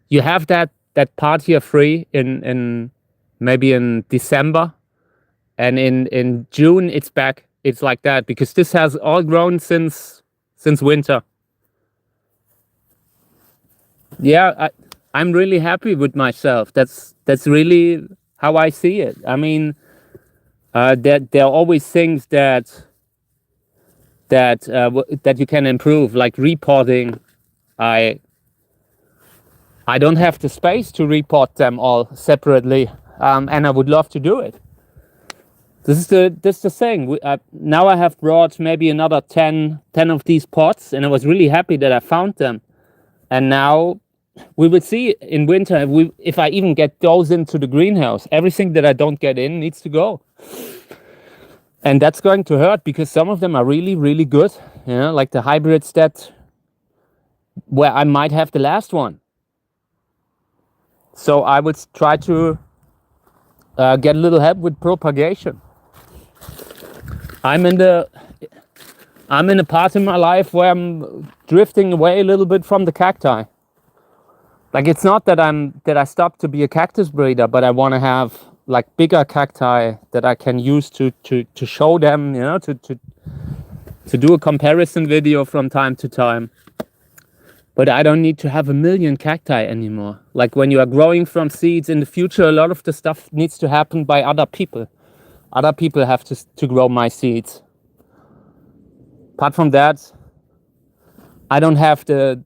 you have that part here free in maybe in December, and in June it's back. It's like that because this has all grown since winter. Yeah, I'm really happy with myself. That's really how I see it. I mean, there are always things that you can improve, like repotting. I don't have the space to repot them all separately, and I would love to do it. This is the thing. Now I have brought maybe another 10 of these pots, and I was really happy that I found them. And now we will see in winter if I even get those into the greenhouse. Everything that I don't get in needs to go. And that's going to hurt because some of them are really, really good. You know, like the hybrids where I might have the last one. So I would try to get a little help with propagation. I'm in a part in my life where I'm drifting away a little bit from the cacti. Like, it's not that I stopped to be a cactus breeder, but I want to have like bigger cacti that I can use to show them, you know, to do a comparison video from time to time. But I don't need to have 1 million cacti anymore. Like, when you are growing from seeds in the future, a lot of the stuff needs to happen by other people. Other people have to grow my seeds. Apart from that, I don't have the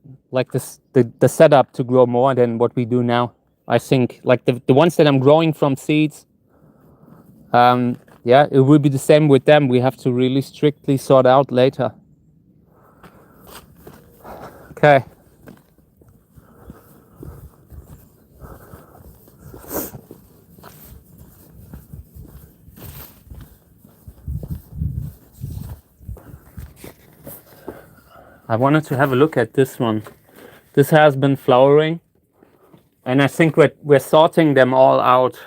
setup to grow more than what we do now. I think like the ones that I'm growing from seeds, yeah, it will be the same with them. We have to really strictly sort out later. Okay. I wanted to have a look at this one. This has been flowering, and I think we're sorting them all out.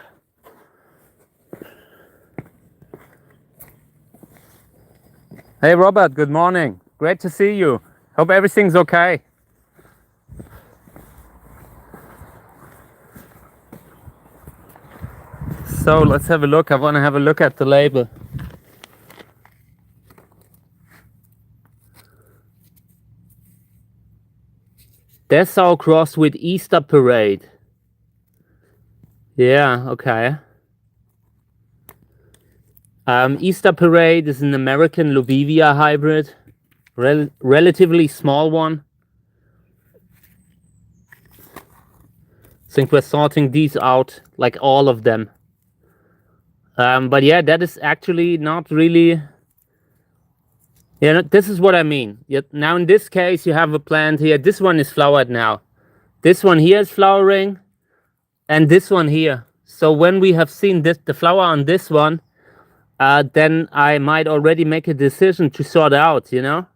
Hey Robert, good morning. Great to see you. Hope everything's okay. So let's have a look. I want to have a look at the label. Dessau crossed with Easter Parade. Yeah, okay. Easter Parade is an American Lovivia hybrid. relatively small one. I think we're sorting these out, like all of them. But yeah, that is actually not really... Yeah, this is what I mean. Now in this case, you have a plant here. This one is flowered now. This one here is flowering, and this one here. So when we have seen the flower on this one, then I might already make a decision to sort out, you know?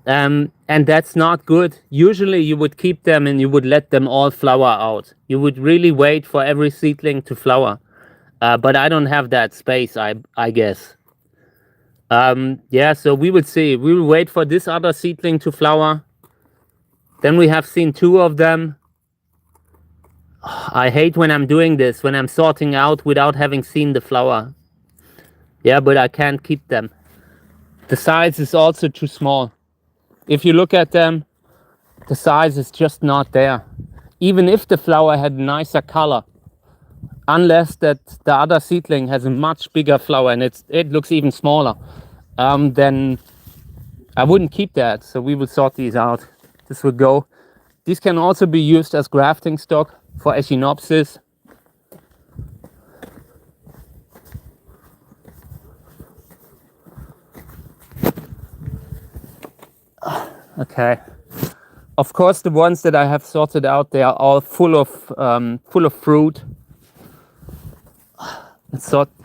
And that's not good. Usually you would keep them and you would let them all flower out. You would really wait for every seedling to flower. But I don't have that space, I guess. Yeah, so we will see. We will wait for this other seedling to flower. Then we have seen 2 of them. I hate when I'm doing this, when I'm sorting out without having seen the flower. Yeah, but I can't keep them. The size is also too small. If you look at them, the size is just not there. Even if the flower had a nicer color, unless that the other seedling has a much bigger flower and it looks even smaller, then I wouldn't keep that. So we will sort these out. This would go. These can also be used as grafting stock for Echinopsis. Okay. Of course, the ones that I have sorted out, they are all full of fruit.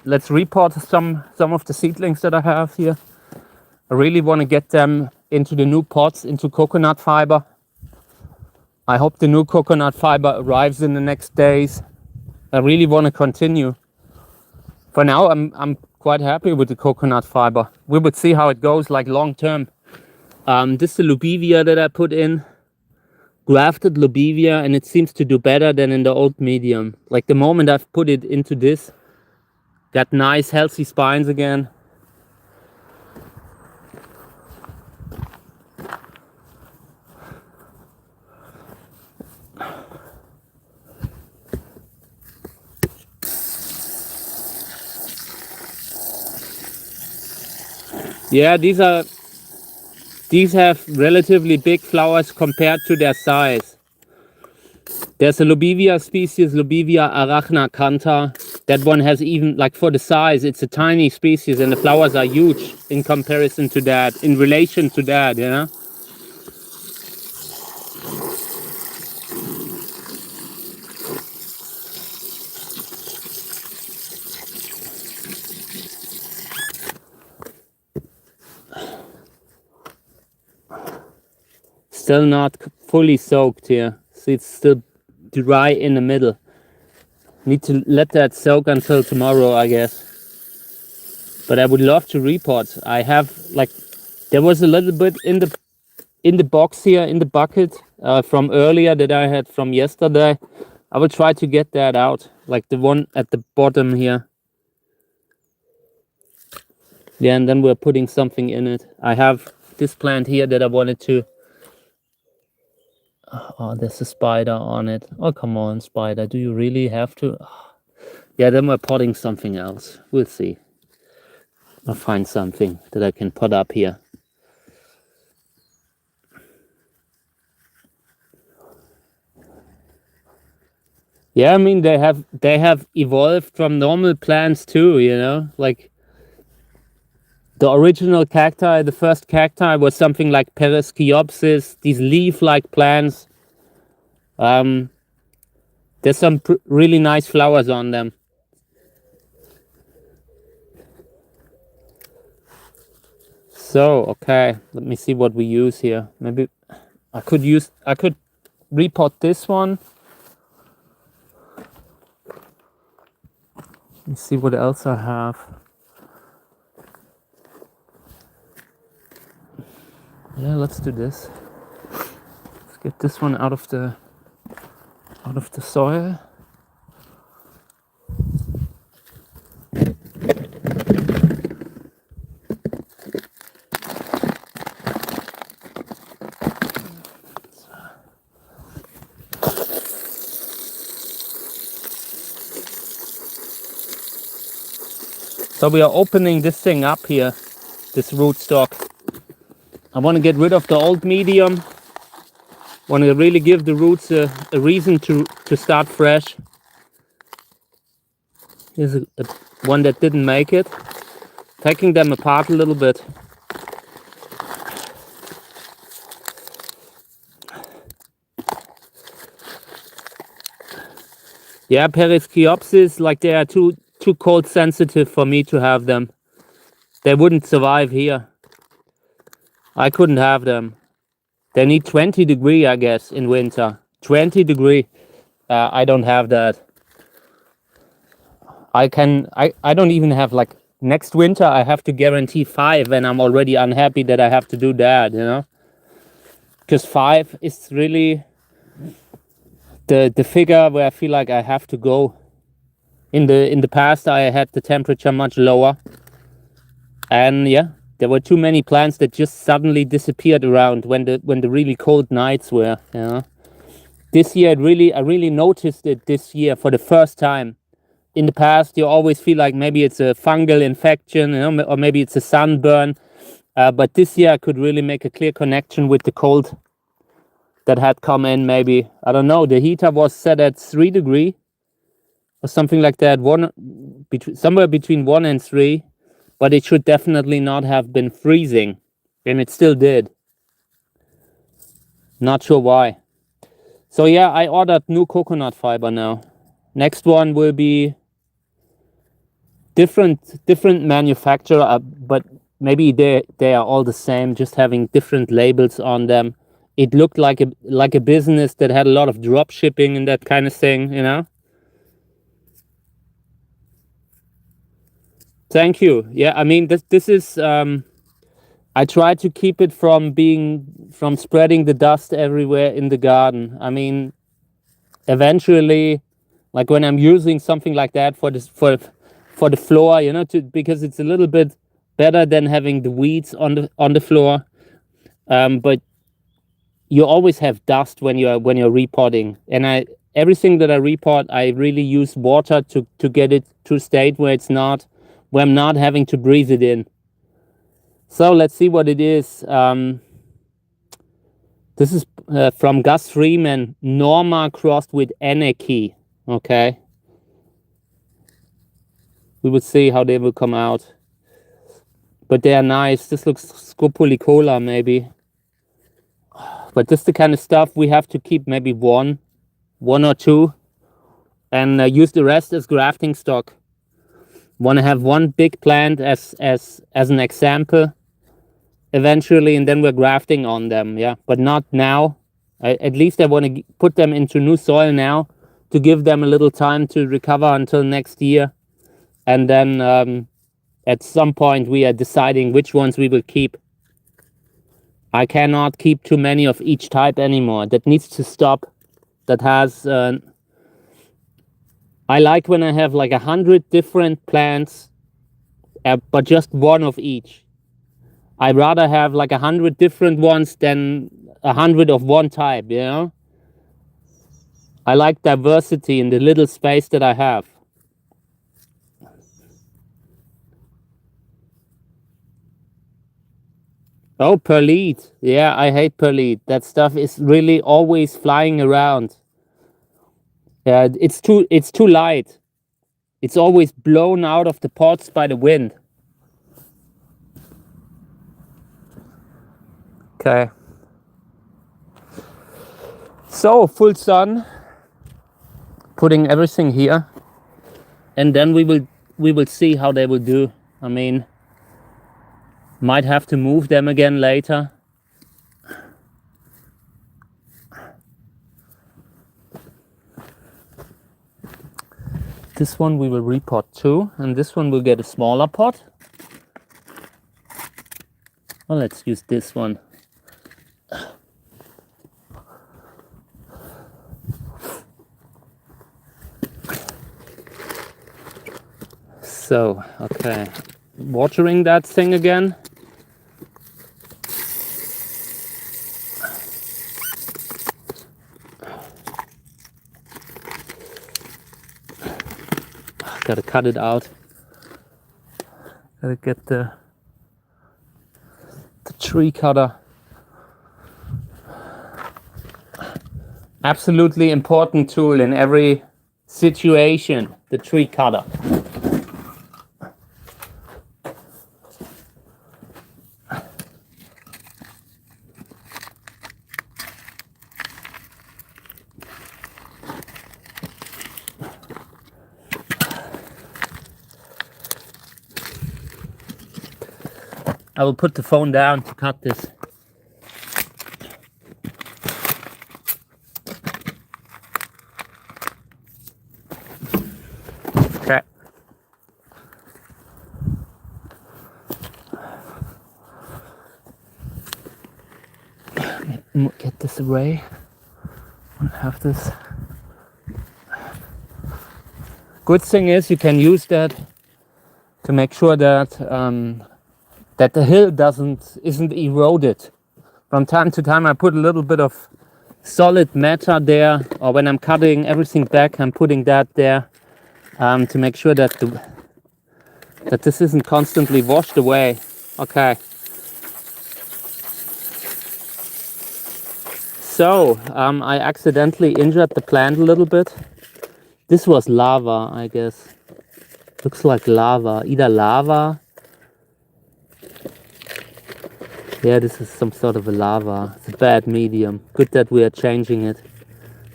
Let's report some of the seedlings that I have here. I really want to get them into the new pots, into coconut fiber. I hope the new coconut fiber arrives in the next days. I really want to continue. For now, I'm quite happy with the coconut fiber. We would see how it goes, like long term. This is the Lubivia that I put in, grafted Lubivia, and it seems to do better than in the old medium. Like the moment I've put it into this, got nice healthy spines again. Yeah, these have relatively big flowers compared to their size. There's a Lubivia species, Lubivia arachnacantha. That one has even, like for the size, it's a tiny species and the flowers are huge in comparison to that, in relation to that, you know? Still not fully soaked here. See, it's still dry in the middle. Need to let that soak until tomorrow, I guess. But I would love to repot. I have, like, there was a little bit in the box here, in the bucket, from earlier that I had from yesterday. I will try to get that out, like the one at the bottom here. Yeah, and then we're putting something in it. I have this plant here that I wanted to... Oh, there's a spider on it. Oh, come on, spider. Do you really have to? Yeah, then we're potting something else. We'll see. I'll find something that I can put up here. Yeah, I mean, they have evolved from normal plants too, you know? Like, the original cacti, the first cacti was something like Peresciopsis, these leaf-like plants. There's some really nice flowers on them. So, okay, let me see what we use here. Maybe I could repot this one. Let me see what else I have. Yeah, let's do this. Let's get this one out of the soil. So we are opening this thing up here, this rootstock. I want to get rid of the old medium. Want to really give the roots a reason to start fresh. Here's a one that didn't make it. Taking them apart a little bit. Yeah, Perisciopsis, like they are too cold sensitive for me to have them. They wouldn't survive here. I couldn't have them. They need 20 degree, I guess, in winter. 20 degree. I don't have that. I don't even have, like, next winter I have to guarantee 5 and I'm already unhappy that I have to do that, you know? Because 5 is really the figure where I feel like I have to go. In the past I had the temperature much lower. And yeah, there were too many plants that just suddenly disappeared around when the really cold nights were, you know? This year I really noticed it this year for the first time. In the past, you always feel like maybe it's a fungal infection, you know, or maybe it's a sunburn. But this year I could really make a clear connection with the cold that had come in. Maybe, I don't know, the heater was set at 3 degrees or something like that, somewhere between 1 and 3, but it should definitely not have been freezing, and it still did. Not sure why. So yeah, I ordered new coconut fiber now. Next one will be different manufacturer, but maybe they are all the same, just having different labels on them. It looked like a business that had a lot of drop shipping and that kind of thing, you know. Thank you. Yeah, I mean, this is I try to keep it from spreading the dust everywhere in the garden. I mean, eventually, like when I'm using something like that for the floor, you know, because it's a little bit better than having the weeds on the floor. But you always have dust when you're repotting, and everything that I repot, I really use water to get it to a state where I'm not having to breathe it in. So let's see what it is. This is from Gus Freeman, Norma crossed with Anarchy. Okay. We will see how they will come out. But they are nice. This looks Scopulicola maybe. But this is the kind of stuff we have to keep maybe one or two, and use the rest as grafting stock. Want to have one big plant as an example eventually, and then we're grafting on them. Yeah, but not now. At least I want to put them into new soil now to give them a little time to recover until next year, and then at some point we are deciding which ones we will keep. I cannot keep too many of each type anymore. That needs to stop. That has I like when I have like 100 different plants, but just one of each. I'd rather have like 100 different ones than 100 of one type, you know? I like diversity in the little space that I have. Oh, perlite. Yeah, I hate perlite. That stuff is really always flying around. Yeah, it's too light. It's always blown out of the pots by the wind. Okay. So, full sun. Putting everything here. And then we will see how they will do. I mean, might have to move them again later. This one we will repot too, and this one will get a smaller pot. Well, let's use this one. So, okay, watering that thing again. Gotta cut it out. Gotta get the tree cutter. Absolutely important tool in every situation, the tree cutter. I will put the phone down to cut this. Okay. Get this away. And have this. Good thing is you can use that to make sure that that the hill isn't eroded. From time to time I put a little bit of solid matter there, or when I'm cutting everything back I'm putting that there to make sure that that this isn't constantly washed away. Okay. So I accidentally injured the plant a little bit. This was lava, I guess. Looks like lava, either lava. Yeah, this is some sort of a lava. It's a bad medium. Good that we are changing it.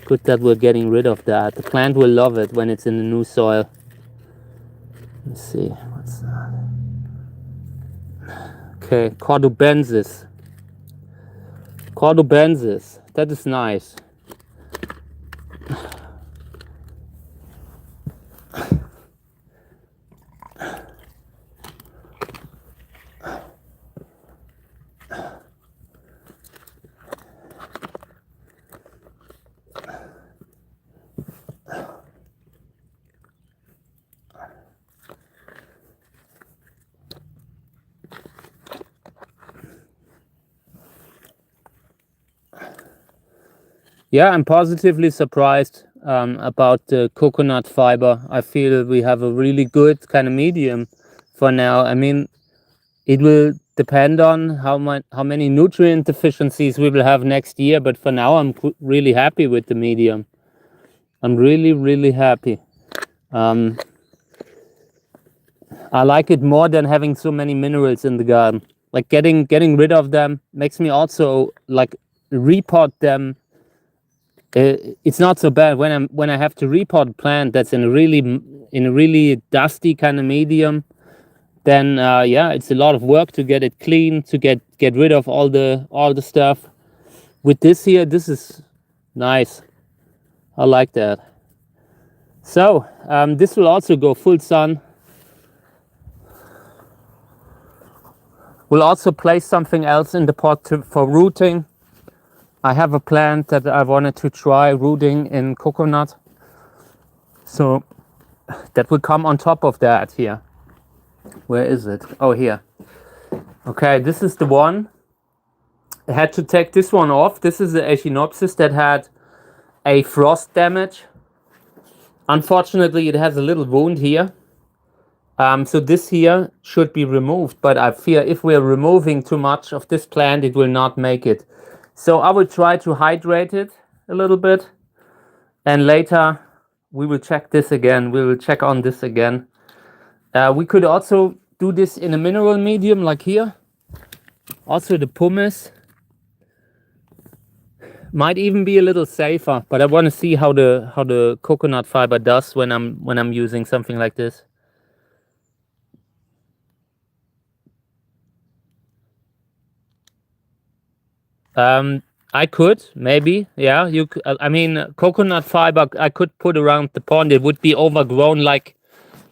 Good that we're getting rid of that. The plant will love it when it's in the new soil. Let's see, what's that? Okay, cordobensis. Cordobensis, that is nice. Yeah, I'm positively surprised about the coconut fiber. I feel we have a really good kind of medium for now. I mean, it will depend on how many nutrient deficiencies we will have next year, but for now I'm really happy with the medium. I'm really happy. I like it more than having so many minerals in the garden. Like getting rid of them makes me also like repot them. It's not so bad when I have to repot a plant that's in a really dusty kind of medium. Then yeah, it's a lot of work to get it clean, to get rid of all the stuff. With this here, this is nice. I like that. So this will also go full sun. We'll also place something else in the pot for rooting. I have a plant that I wanted to try rooting in coconut. So that will come on top of that here. Where is it? Oh, here. Okay, this is the one. I had to take this one off. This is the Echinopsis that had a frost damage. Unfortunately, it has a little wound here. So this here should be removed, but I fear if we're removing too much of this plant, it will not make it. So I will try to hydrate it a little bit, and later we will check this again. We will check on this again. We could also do this in a mineral medium like here. Also the pumice might even be a little safer, but I want to see how the coconut fiber does when I'm using something like this. I could maybe, yeah. I mean, coconut fiber I could put around the pond. It would be overgrown like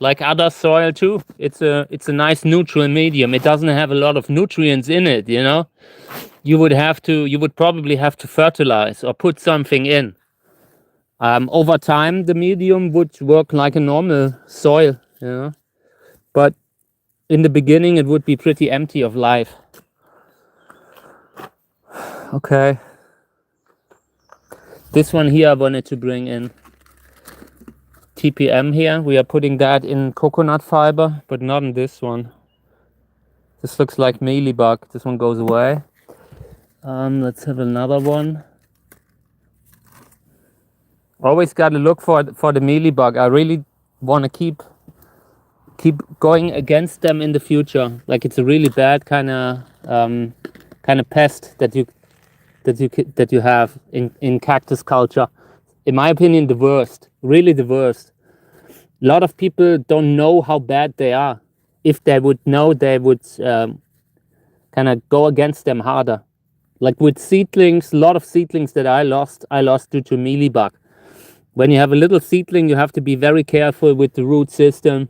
other soil too. It's a nice neutral medium. It doesn't have a lot of nutrients in it, you know. You would probably have to fertilize or put something in. Over time, the medium would work like a normal soil, you know. But in the beginning, it would be pretty empty of life. Okay. This one here I wanted to bring in. TPM here, we are putting that in coconut fiber, but not in this one. This looks like mealybug. This one goes away. Let's have another one. Always got to look for the mealybug. I really want to keep going against them in the future. Like it's a really bad kind of pest that you have in cactus culture. In my opinion, the worst. Really the worst. A lot of people don't know how bad they are. If they would know, they would kind of go against them harder. Like with seedlings, a lot of seedlings that I lost due to mealybug. When you have a little seedling, you have to be very careful with the root system,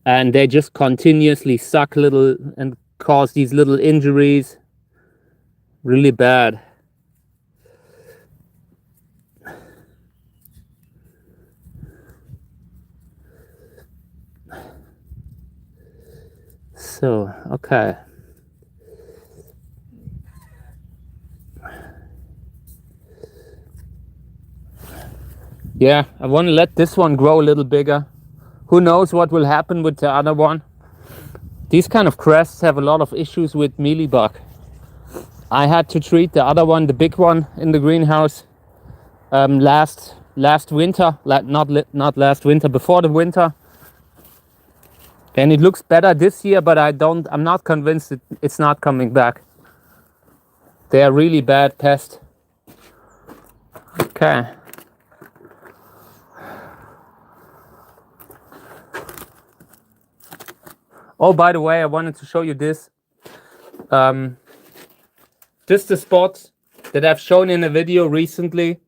and they just continuously suck little and cause these little injuries. Really bad. So, okay. Yeah, I want to let this one grow a little bigger. Who knows what will happen with the other one? These kind of crests have a lot of issues with mealybug. I had to treat the other one, the big one in the greenhouse, last winter, not last winter, before the winter. And it looks better this year, but I'm not convinced it's not coming back. They are really bad pest. Okay. Oh, by the way, I wanted to show you this. Just the spot that I've shown in a video recently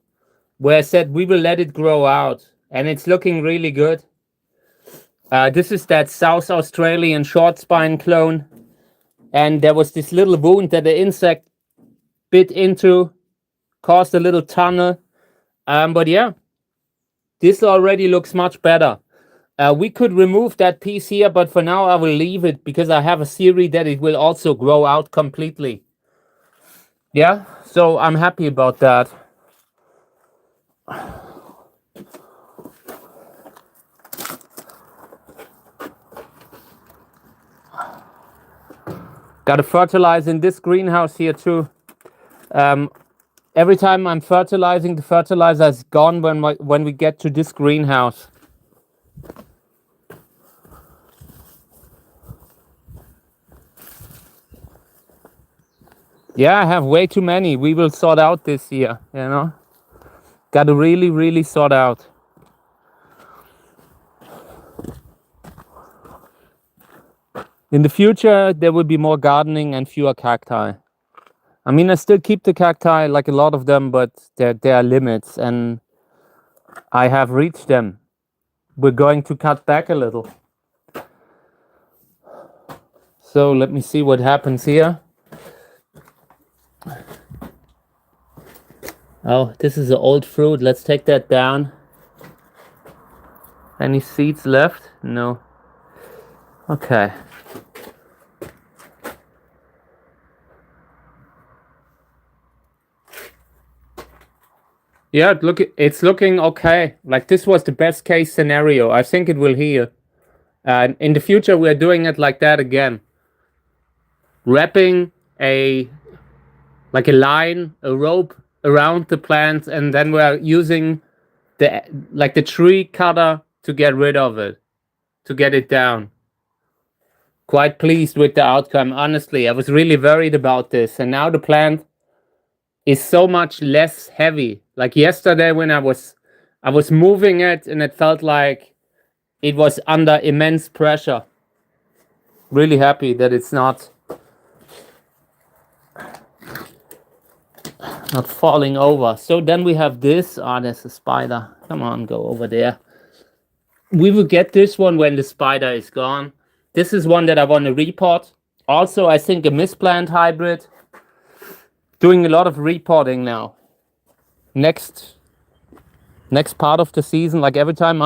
where I said we will let it grow out, and it's looking really good. This is that South Australian short spine clone, and there was this little wound that the insect bit into, caused a little tunnel. But yeah, this already looks much better. We could remove that piece here, but for now I will leave it because I have a theory that it will also grow out completely. Yeah, so I'm happy about that. Got to fertilize in this greenhouse here too. Every time I'm fertilizing, the fertilizer is gone when we get to this greenhouse. Yeah, I have way too many. We will sort out this year, you know. Got to really, really sort out. In the future, there will be more gardening and fewer cacti. I mean, I still keep the cacti, like a lot of them, but there are limits, and I have reached them. We're going to cut back a little. So let me see what happens here. Oh, this is an old fruit. Let's take that down. Any seeds left? No. Okay. Yeah, look, it's looking okay. Like this was the best case scenario. I think it will heal. And in the future, we're doing it like that again. Wrapping a rope around the plant, and then we're using the tree cutter to get rid of it, to get it down. Quite pleased with the outcome, honestly. I was really worried about this, and now the plant is so much less heavy. Like yesterday when I was moving it, and it felt like it was under immense pressure. Really happy that it's not falling over. So then we have this. Ah, there's a spider. Come on, go over there. We will get this one when the spider is gone. This is one that I want to repot. Also, I think a misplant hybrid. Doing a lot of reporting now. Next part of the season, like every time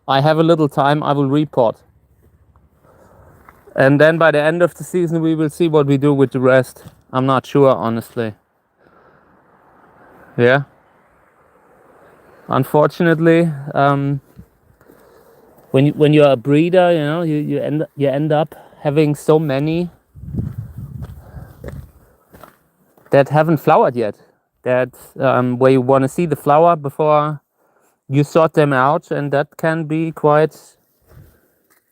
I have a little time, I will report. And then by the end of the season, we will see what we do with the rest. I'm not sure, honestly. Yeah. Unfortunately, when you're a breeder, you know, you end up having so many that haven't flowered yet. That where you want to see the flower before you sort them out, and that can be quite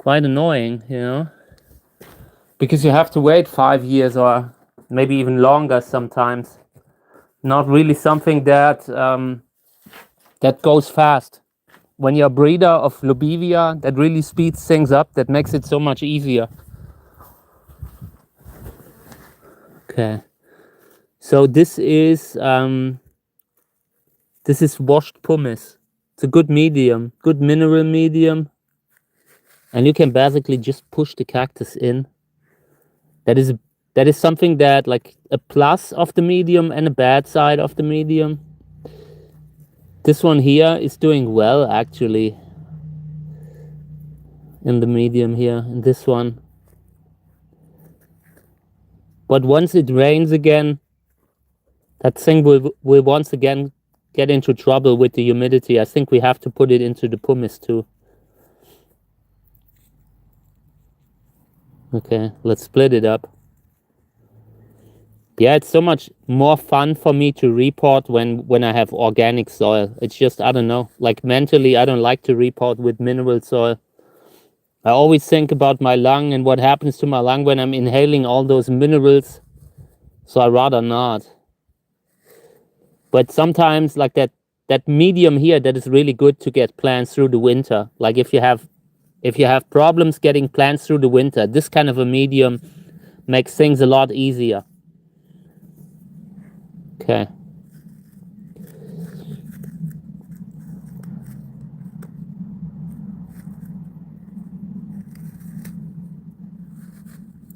annoying, you know, because you have to wait 5 years or maybe even longer sometimes. Not really something that that goes fast. When you're a breeder of Lobivia, that really speeds things up. That makes it so much easier. Okay, so this is washed pumice. It's a good medium, good mineral medium, and you can basically just push the cactus in. That is something that, like, a plus of the medium and a bad side of the medium. This one here is doing well, actually, in the medium here, in this one. But once it rains again, that thing will once again get into trouble with the humidity. I think we have to put it into the pumice too. Okay, let's split it up. Yeah, it's so much more fun for me to report when I have organic soil. It's just, I don't know, like mentally, I don't like to report with mineral soil. I always think about my lung and what happens to my lung when I'm inhaling all those minerals. So I rather not. But sometimes, like that medium here, that is really good to get plants through the winter. Like if you have problems getting plants through the winter, this kind of a medium makes things a lot easier. Okay.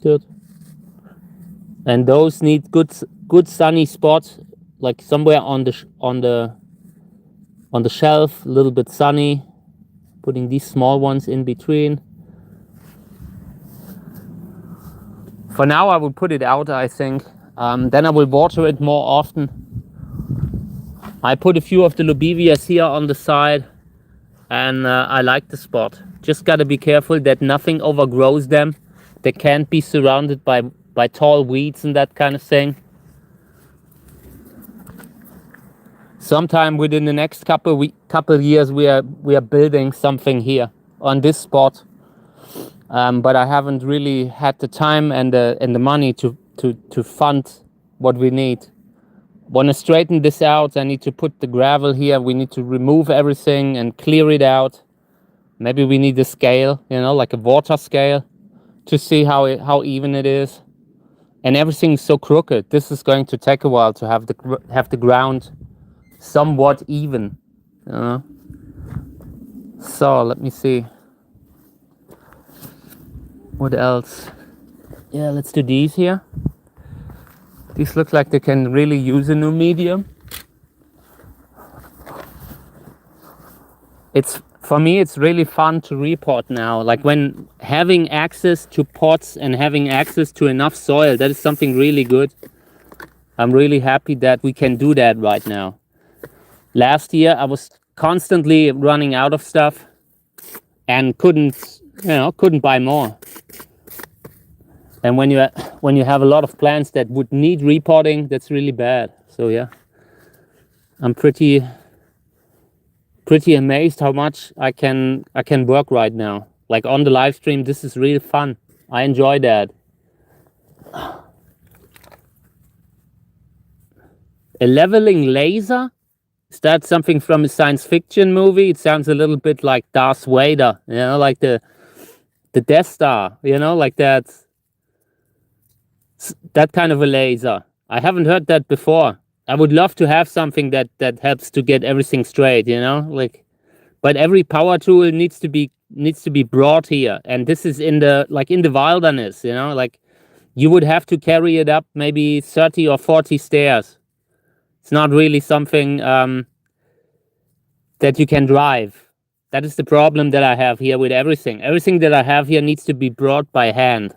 Good. And those need good sunny spots, like somewhere on the shelf, a little bit sunny. Putting these small ones in between. For now, I will put it out, I think. Then I will water it more often. I put a few of the lobevias here on the side, and I like the spot. Just gotta be careful that nothing overgrows them. They can't be surrounded by tall weeds and that kind of thing. Sometime within the next couple years, we are building something here on this spot. But I haven't really had the time and the money to fund what we need. Want to straighten this out. I need to put the gravel here. We need to remove everything and clear it out. Maybe we need a scale, you know, like a water scale, to see how even it is. And everything's so crooked. This is going to take a while to have the ground somewhat even, you know. So let me see. What else? Yeah, let's do these here. These look like they can really use a new medium. For me, it's really fun to repot now. Like when having access to pots and having access to enough soil, that is something really good. I'm really happy that we can do that right now. Last year, I was constantly running out of stuff and couldn't buy more. And when you have a lot of plants that would need repotting, that's really bad. So yeah, I'm pretty amazed how much I can work right now. Like on the live stream, this is really fun. I enjoy that. A leveling laser? Is that something from a science fiction movie? It sounds a little bit like Darth Vader, you know, like the Death Star, you know, like that kind of a laser. I haven't heard that before. I would love to have something that helps to get everything straight, you know, like. But every power tool needs to be brought here, and this is in the wilderness, you know, like you would have to carry it up maybe 30 or 40 stairs. It's not really something that you can drive. That is the problem that I have here with everything. Everything that I have here needs to be brought by hand.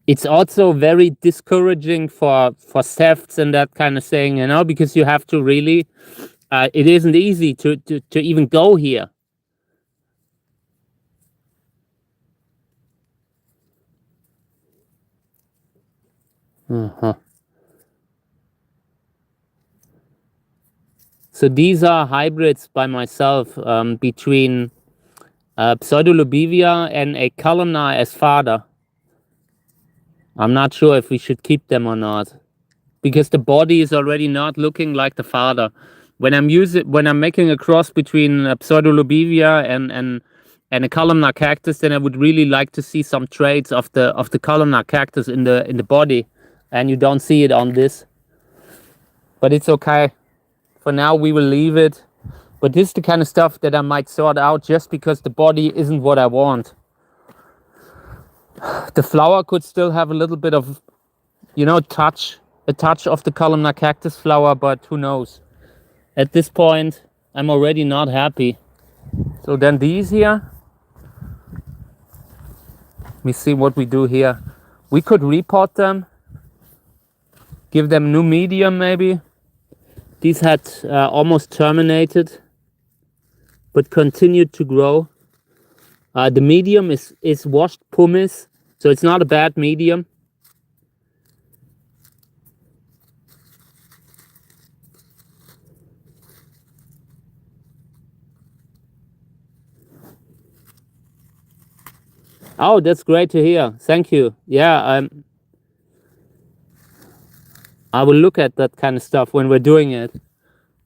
It's also very discouraging for thefts and that kind of thing, you know, because you have to really, it isn't easy to even go here. Uh-huh. So these are hybrids by myself between Pseudolobivia and a columnar as father. I'm not sure if we should keep them or not, because the body is already not looking like the father. When I'm making a cross between Pseudolobivia and a columnar cactus, then I would really like to see some traits of the columnar cactus in the body, and you don't see it on this. But it's okay. For now, we will leave it. But this is the kind of stuff that I might sort out just because the body isn't what I want. The flower could still have a little bit of, a touch of the columnar cactus flower, but who knows? At this point, I'm already not happy. So then these here, let me see what we do here. We could repot them, give them new medium maybe. These had almost terminated, but continued to grow. The medium is washed pumice, so it's not a bad medium. Oh, that's great to hear. Thank you. Yeah, I will look at that kind of stuff when we're doing it.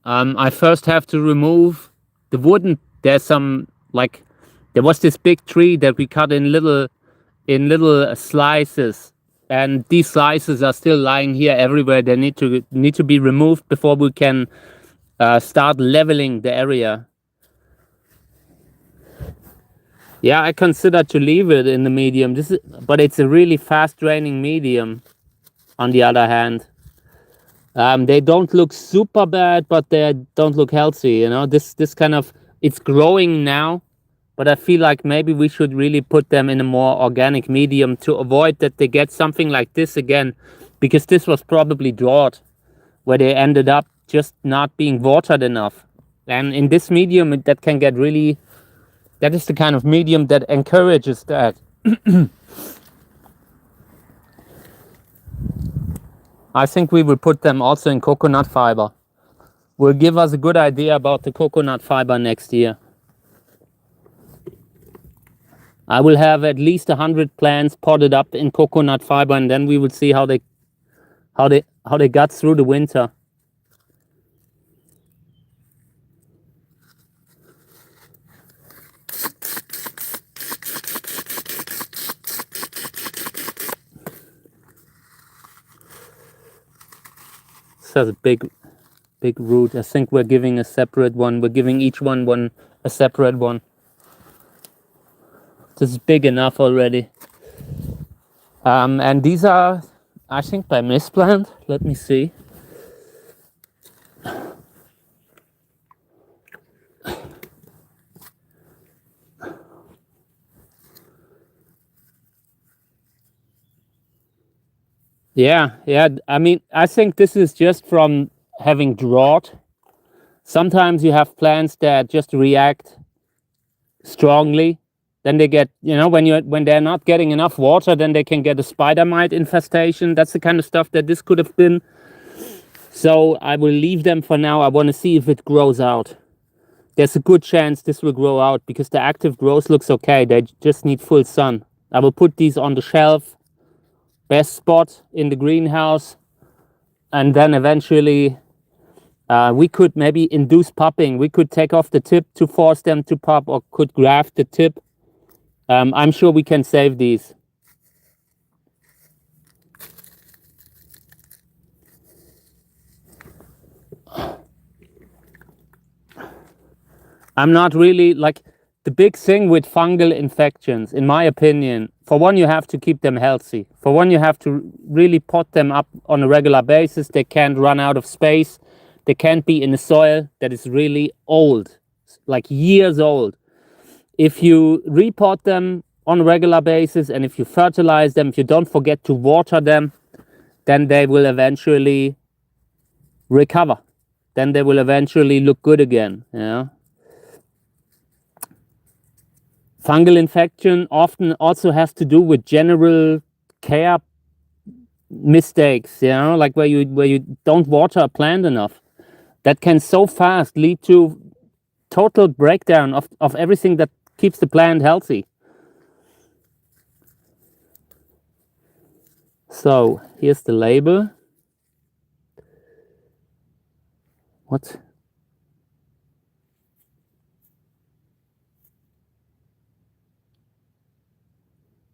I first have to remove the wooden. There's some, like, there was this big tree that we cut in little slices, and these slices are still lying here everywhere. They need to be removed before we can start leveling the area. Yeah, I consider to leave it in the medium. But it's a really fast draining medium. On the other hand, they don't look super bad, but they don't look healthy. This kind of, it's growing now, but I feel like maybe we should really put them in a more organic medium to avoid that they get something like this again, because this was probably drought, where they ended up just not being watered enough. And in this medium, that can get really, that is the kind of medium that encourages that. I think we will put them also in coconut fiber. Will give us a good idea about the coconut fiber next year. I will have at least 100 plants potted up in coconut fiber, and then we will see how they got through the winter. This has a big root. I think we're giving a separate one. We're giving each one a separate one. This is big enough already. And these are, I think, by misplant. Let me see. Yeah. I mean, I think this is just from having drought. Sometimes you have plants that just react strongly. Then they get, when they're not getting enough water, then they can get a spider mite infestation. That's the kind of stuff that this could have been. So I will leave them for now. I want to see if it grows out. There's a good chance this will grow out because the active growth looks okay. They just need full sun. I will put these on the shelf, best spot in the greenhouse, and then eventually we could maybe induce popping. We could take off the tip to force them to pop, or could graft the tip. I'm sure we can save these. I'm not really, like, the big thing with fungal infections, in my opinion, for one, you have to keep them healthy. For one, you have to really pot them up on a regular basis. They can't run out of space. They can't be in a soil that is really old, like years old. If you repot them on a regular basis, and if you fertilize them, if you don't forget to water them, then they will eventually recover. Then they will eventually look good again. Fungal infection often also has to do with general care mistakes, like where you don't water a plant enough. that can so fast lead to total breakdown of everything that keeps the plant healthy. So here's the label. What?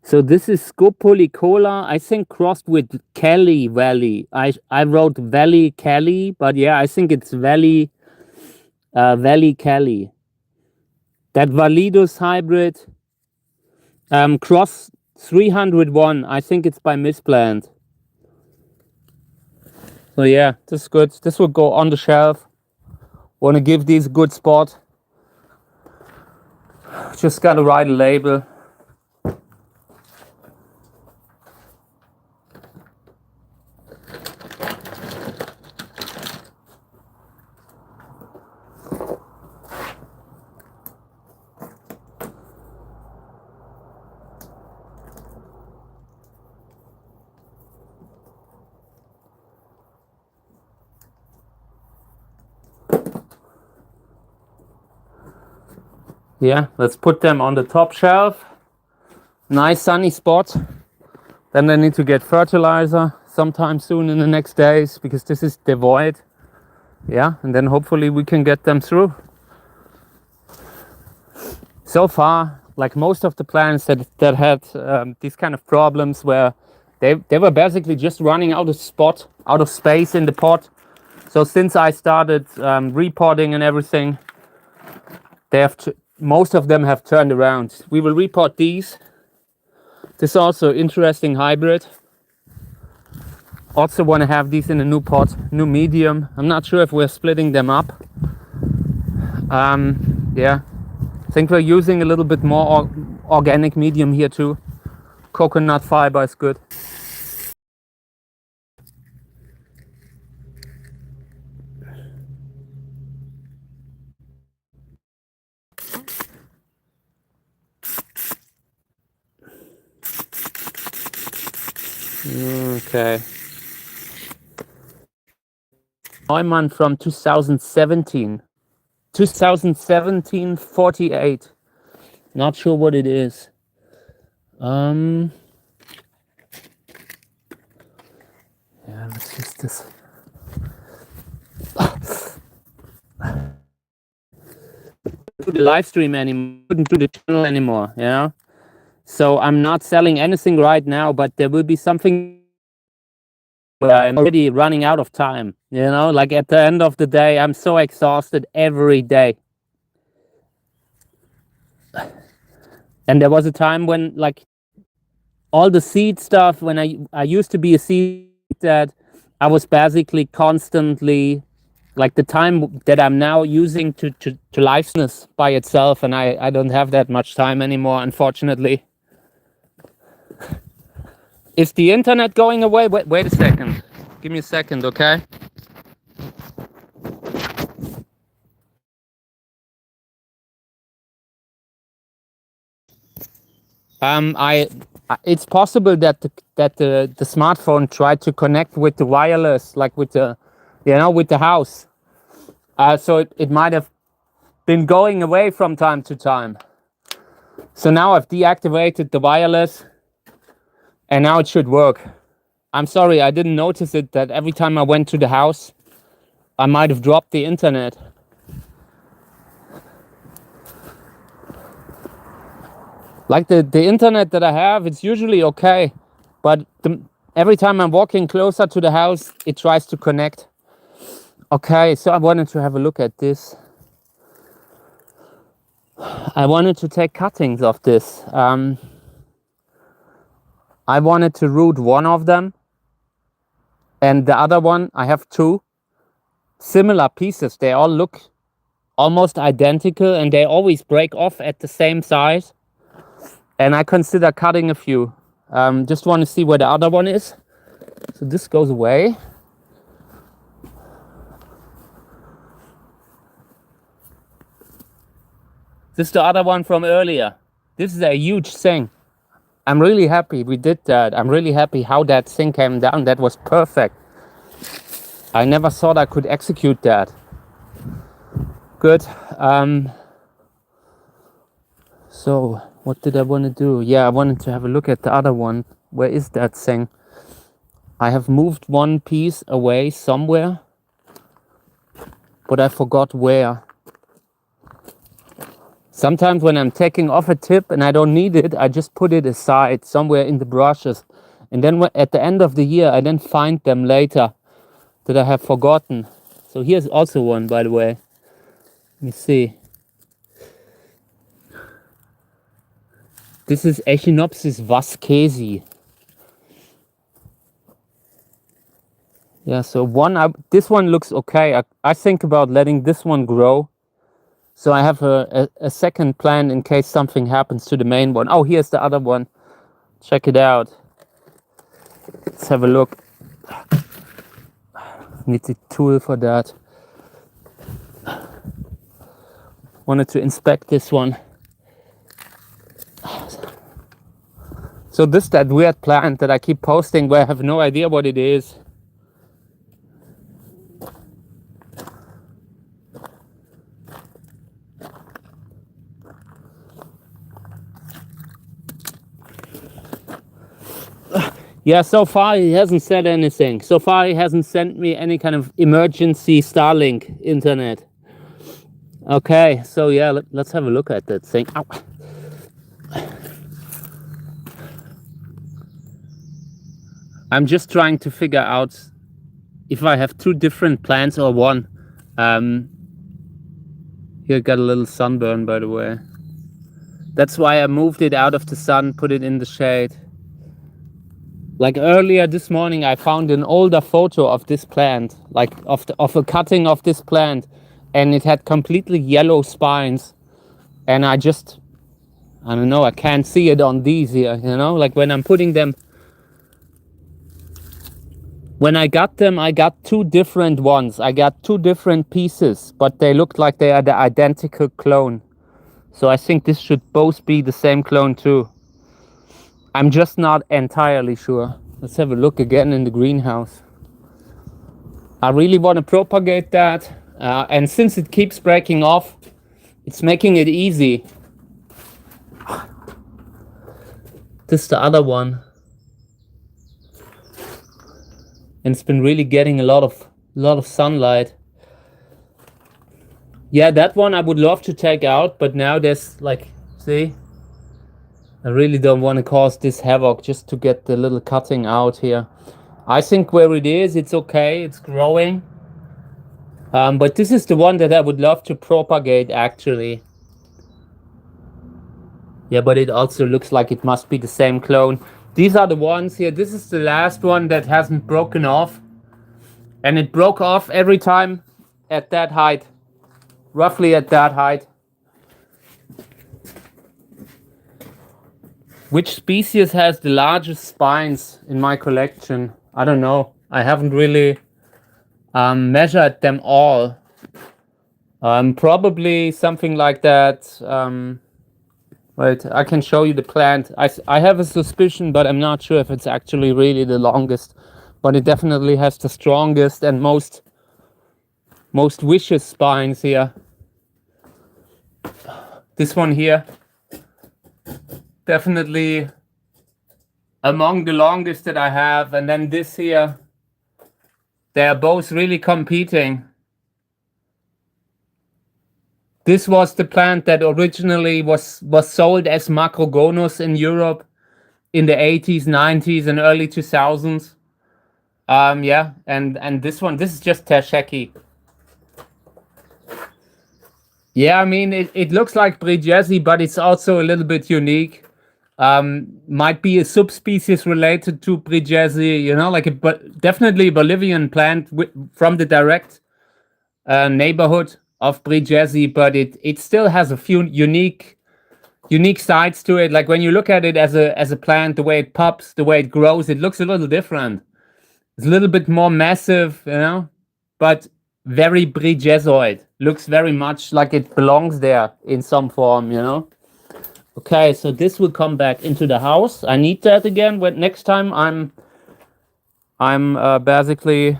So this is Scopolycola, I think crossed with Kelly Valley. I wrote Valley Kelly, but yeah, I think it's Valley Kelly. That Validus hybrid, cross 301. I think it's by Misplant. So yeah, this is good. This will go on the shelf. Want to give these a good spot. Just gotta write a label. Yeah, let's put them on the top shelf. Nice sunny spot. Then they need to get fertilizer sometime soon in the next days because this is devoid. Yeah, and then hopefully we can get them through. So far, like most of the plants that had these kind of problems where they were basically just running out of space in the pot. So since I started repotting and everything, they have most of them have turned around. We will repot these. This is also interesting hybrid. Also want to have these in a new pot, new medium. I'm not sure if we're splitting them up. Yeah, I think we're using a little bit more organic medium here too. Coconut fiber is good. Okay. Neumann from 2017. 2017 48. Not sure what it is. Yeah, let's use this. Do the live stream anymore. Couldn't do the channel anymore. Yeah. So I'm not selling anything right now, but there will be something where I'm already running out of time. You know, like at the end of the day, I'm so exhausted every day. And there was a time when, like, all the seed stuff, when I used to be a seed dad, I was basically constantly, like, the time that I'm now using to liveness by itself, and I don't have that much time anymore, unfortunately. Is the internet going away? Wait a second. Give me a second, okay? It's possible that the smartphone tried to connect with the wireless, like with the, with the house. So it might have been going away from time to time. So now I've deactivated the wireless, and now it should work. I'm sorry, I didn't notice it, that every time I went to the house, I might have dropped the internet. Like the internet that I have, it's usually okay, but every time I'm walking closer to the house, it tries to connect. Okay, so I wanted to have a look at this. I wanted to take cuttings of this. I wanted to root one of them, and the other one, I have two similar pieces. They all look almost identical, and they always break off at the same size. And I consider cutting a few. Just want to see where the other one is. So this goes away. This is the other one from earlier. This is a huge thing. I'm really happy we did that. I'm really happy how that thing came down. That was perfect. I never thought I could execute that. Good. So what did I want to do? Yeah, I wanted to have a look at the other one. Where is that thing? I have moved one piece away somewhere, but I forgot where. Sometimes when I'm taking off a tip and I don't need it, I just put it aside somewhere in the brushes. And then at the end of the year, I then find them later that I have forgotten. So here's also one, by the way. Let me see. This is Echinopsis vasquezi. Yeah, so this one looks okay. I think about letting this one grow. So I have a second plan in case something happens to the main one. Oh, here's the other one. Check it out. Let's have a look. Need the tool for that. Wanted to inspect this one. So that weird plant that I keep posting where I have no idea what it is. Yeah, so far he hasn't said anything. So far he hasn't sent me any kind of emergency Starlink internet. Okay, so yeah, let's have a look at that thing. Ow. I'm just trying to figure out if I have two different plants or one. Here, got a little sunburn, by the way. That's why I moved it out of the sun, put it in the shade. Like earlier this morning, I found an older photo of this plant, like of a cutting of this plant, and it had completely yellow spines. And I don't know, I can't see it on these here, you know, like when I'm putting them. When I got them, I got two different ones. I got two different pieces, but they looked like they are the identical clone. So I think this should both be the same clone too. I'm just not entirely sure. Let's have a look again in the greenhouse. I really want to propagate that. And since it keeps breaking off, it's making it easy. This is the other one. And it's been really getting a lot of sunlight. Yeah, that one I would love to take out, but now there's like, see? I really don't want to cause this havoc just to get the little cutting out here. I think where it is, it's okay, it's growing. But this is the one that I would love to propagate actually. Yeah, but it also looks like it must be the same clone. These are the ones here. This is the last one that hasn't broken off. And it broke off every time at that height. Roughly at that height. Which species has the largest spines in my collection? I don't know. I haven't really measured them all. Probably something like that. Wait, I can show you the plant. I have a suspicion, but I'm not sure if it's actually really the longest. But it definitely has the strongest and most vicious spines here. This one here. Definitely among the longest that I have. And then this here. They are both really competing. This was the plant that originally was sold as Macrogonus in Europe in the 80s, 90s, and early 2000s. Yeah, and this one, this is just Tersheki. Yeah, I mean, it looks like Brijesi, but it's also a little bit unique. Might be a subspecies related to Brijesi, you know, like but definitely a Bolivian plant from the direct neighborhood of Brijesi, but it still has a few unique sides to it. Like when you look at it as a plant, the way it pops, the way it grows, it looks a little different. It's a little bit more massive, you know, but very Brigesoid. Looks very much like it belongs there in some form, you know. Okay, so this will come back into the house. I need that again when next time I'm basically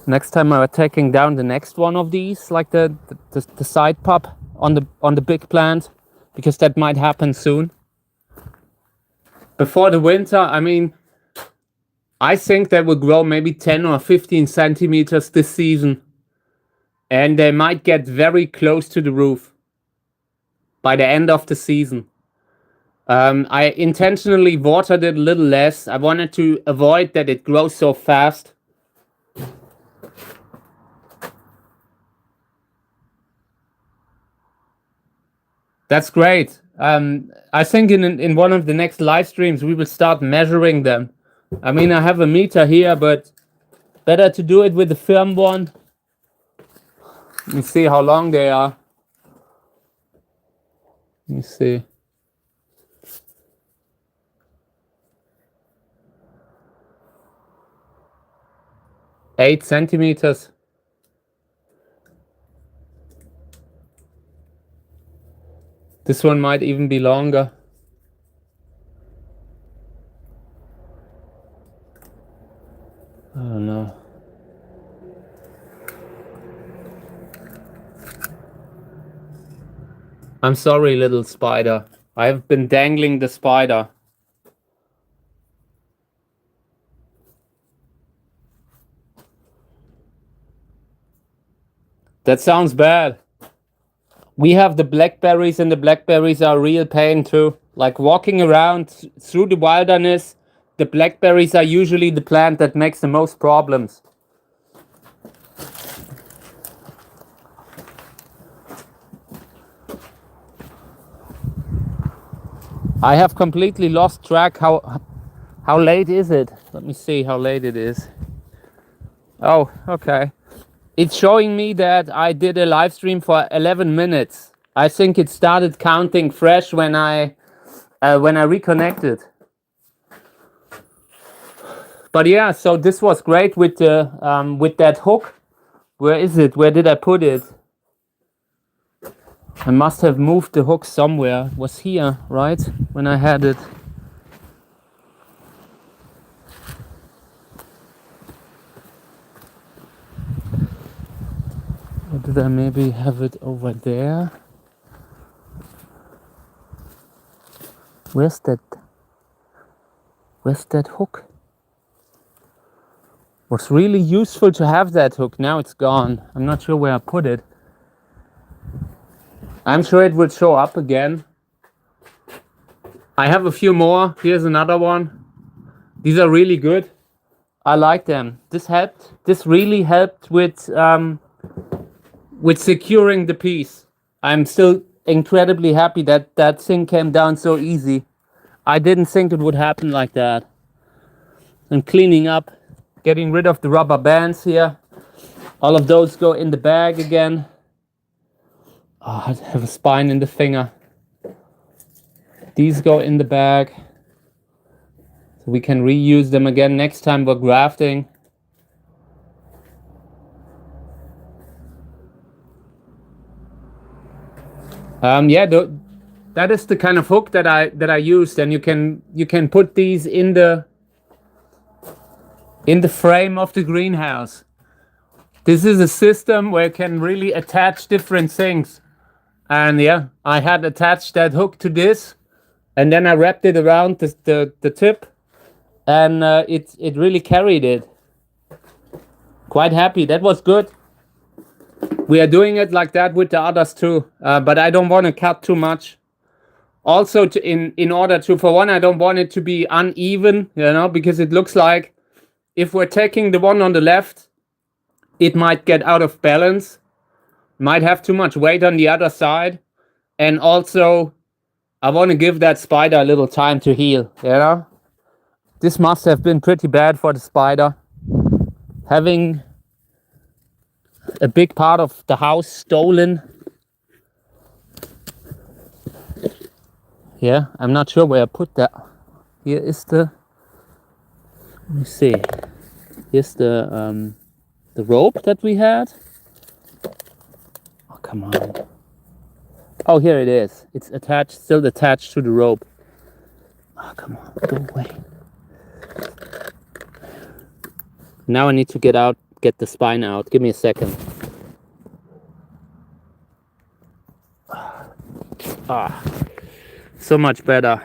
Next time I'm taking down the next one of these, like the side pop on the big plant, because that might happen soon. Before the winter, I mean, I think they will grow maybe 10 or 15 centimeters this season. And they might get very close to the roof by the end of the season. I intentionally watered it a little less. I wanted to avoid that it grows so fast. That's great. I think in one of the next live streams we will start measuring them. I mean, I have a meter here, but better to do it with the firm one. Let me see how long they are. Let me see. Eight centimeters. This one might even be longer. I don't know. I'm sorry, little spider. I've been dangling the spider. That sounds bad. We have the blackberries, and the blackberries are real pain too. Like walking around through the wilderness, the blackberries are usually the plant that makes the most problems. I have completely lost track. How late is it? Let me see how late it is. Oh, okay. It's showing me that I did a live stream for 11 minutes. I think it started counting fresh when I reconnected. But yeah, so this was great with that hook. Where is it? Where did I put it? I must have moved the hook somewhere. It was here, right? When I had it. Or did I maybe have it over there? Where's that hook? It was really useful to have that hook. Now it's gone. I'm not sure where I put it. I'm sure it will show up again. I have a few more. Here's another one. These are really good. I like them. This helped. This really helped with securing the piece. I'm still incredibly happy that that thing came down so easy. I didn't think it would happen like that. I'm cleaning up, getting rid of the rubber bands here. All of those go in the bag again. Oh, I have a spine in the finger. These go in the bag. So we can reuse them again next time we're grafting. Yeah, that is the kind of hook that I used, and you can put these in the frame of the greenhouse. This is a system where you can really attach different things. And yeah, I had attached that hook to this, and then I wrapped it around the tip, and it really carried it. Quite happy. That was good. We are doing it like that with the others too, but I don't want to cut too much. Also, in order to, for one, I don't want it to be uneven, you know, because it looks like if we're taking the one on the left, it might get out of balance, might have too much weight on the other side, and also I want to give that spider a little time to heal, you know. This must have been pretty bad for the spider, having a big part of the house stolen. Yeah, I'm not sure where I put that. Here is the, let me see. Here's the rope that we had. Oh, come on. Oh, here it is. It's attached, still attached to the rope. Oh, come on, go away. Now I need to get get the spine out. Give me a second. So much better.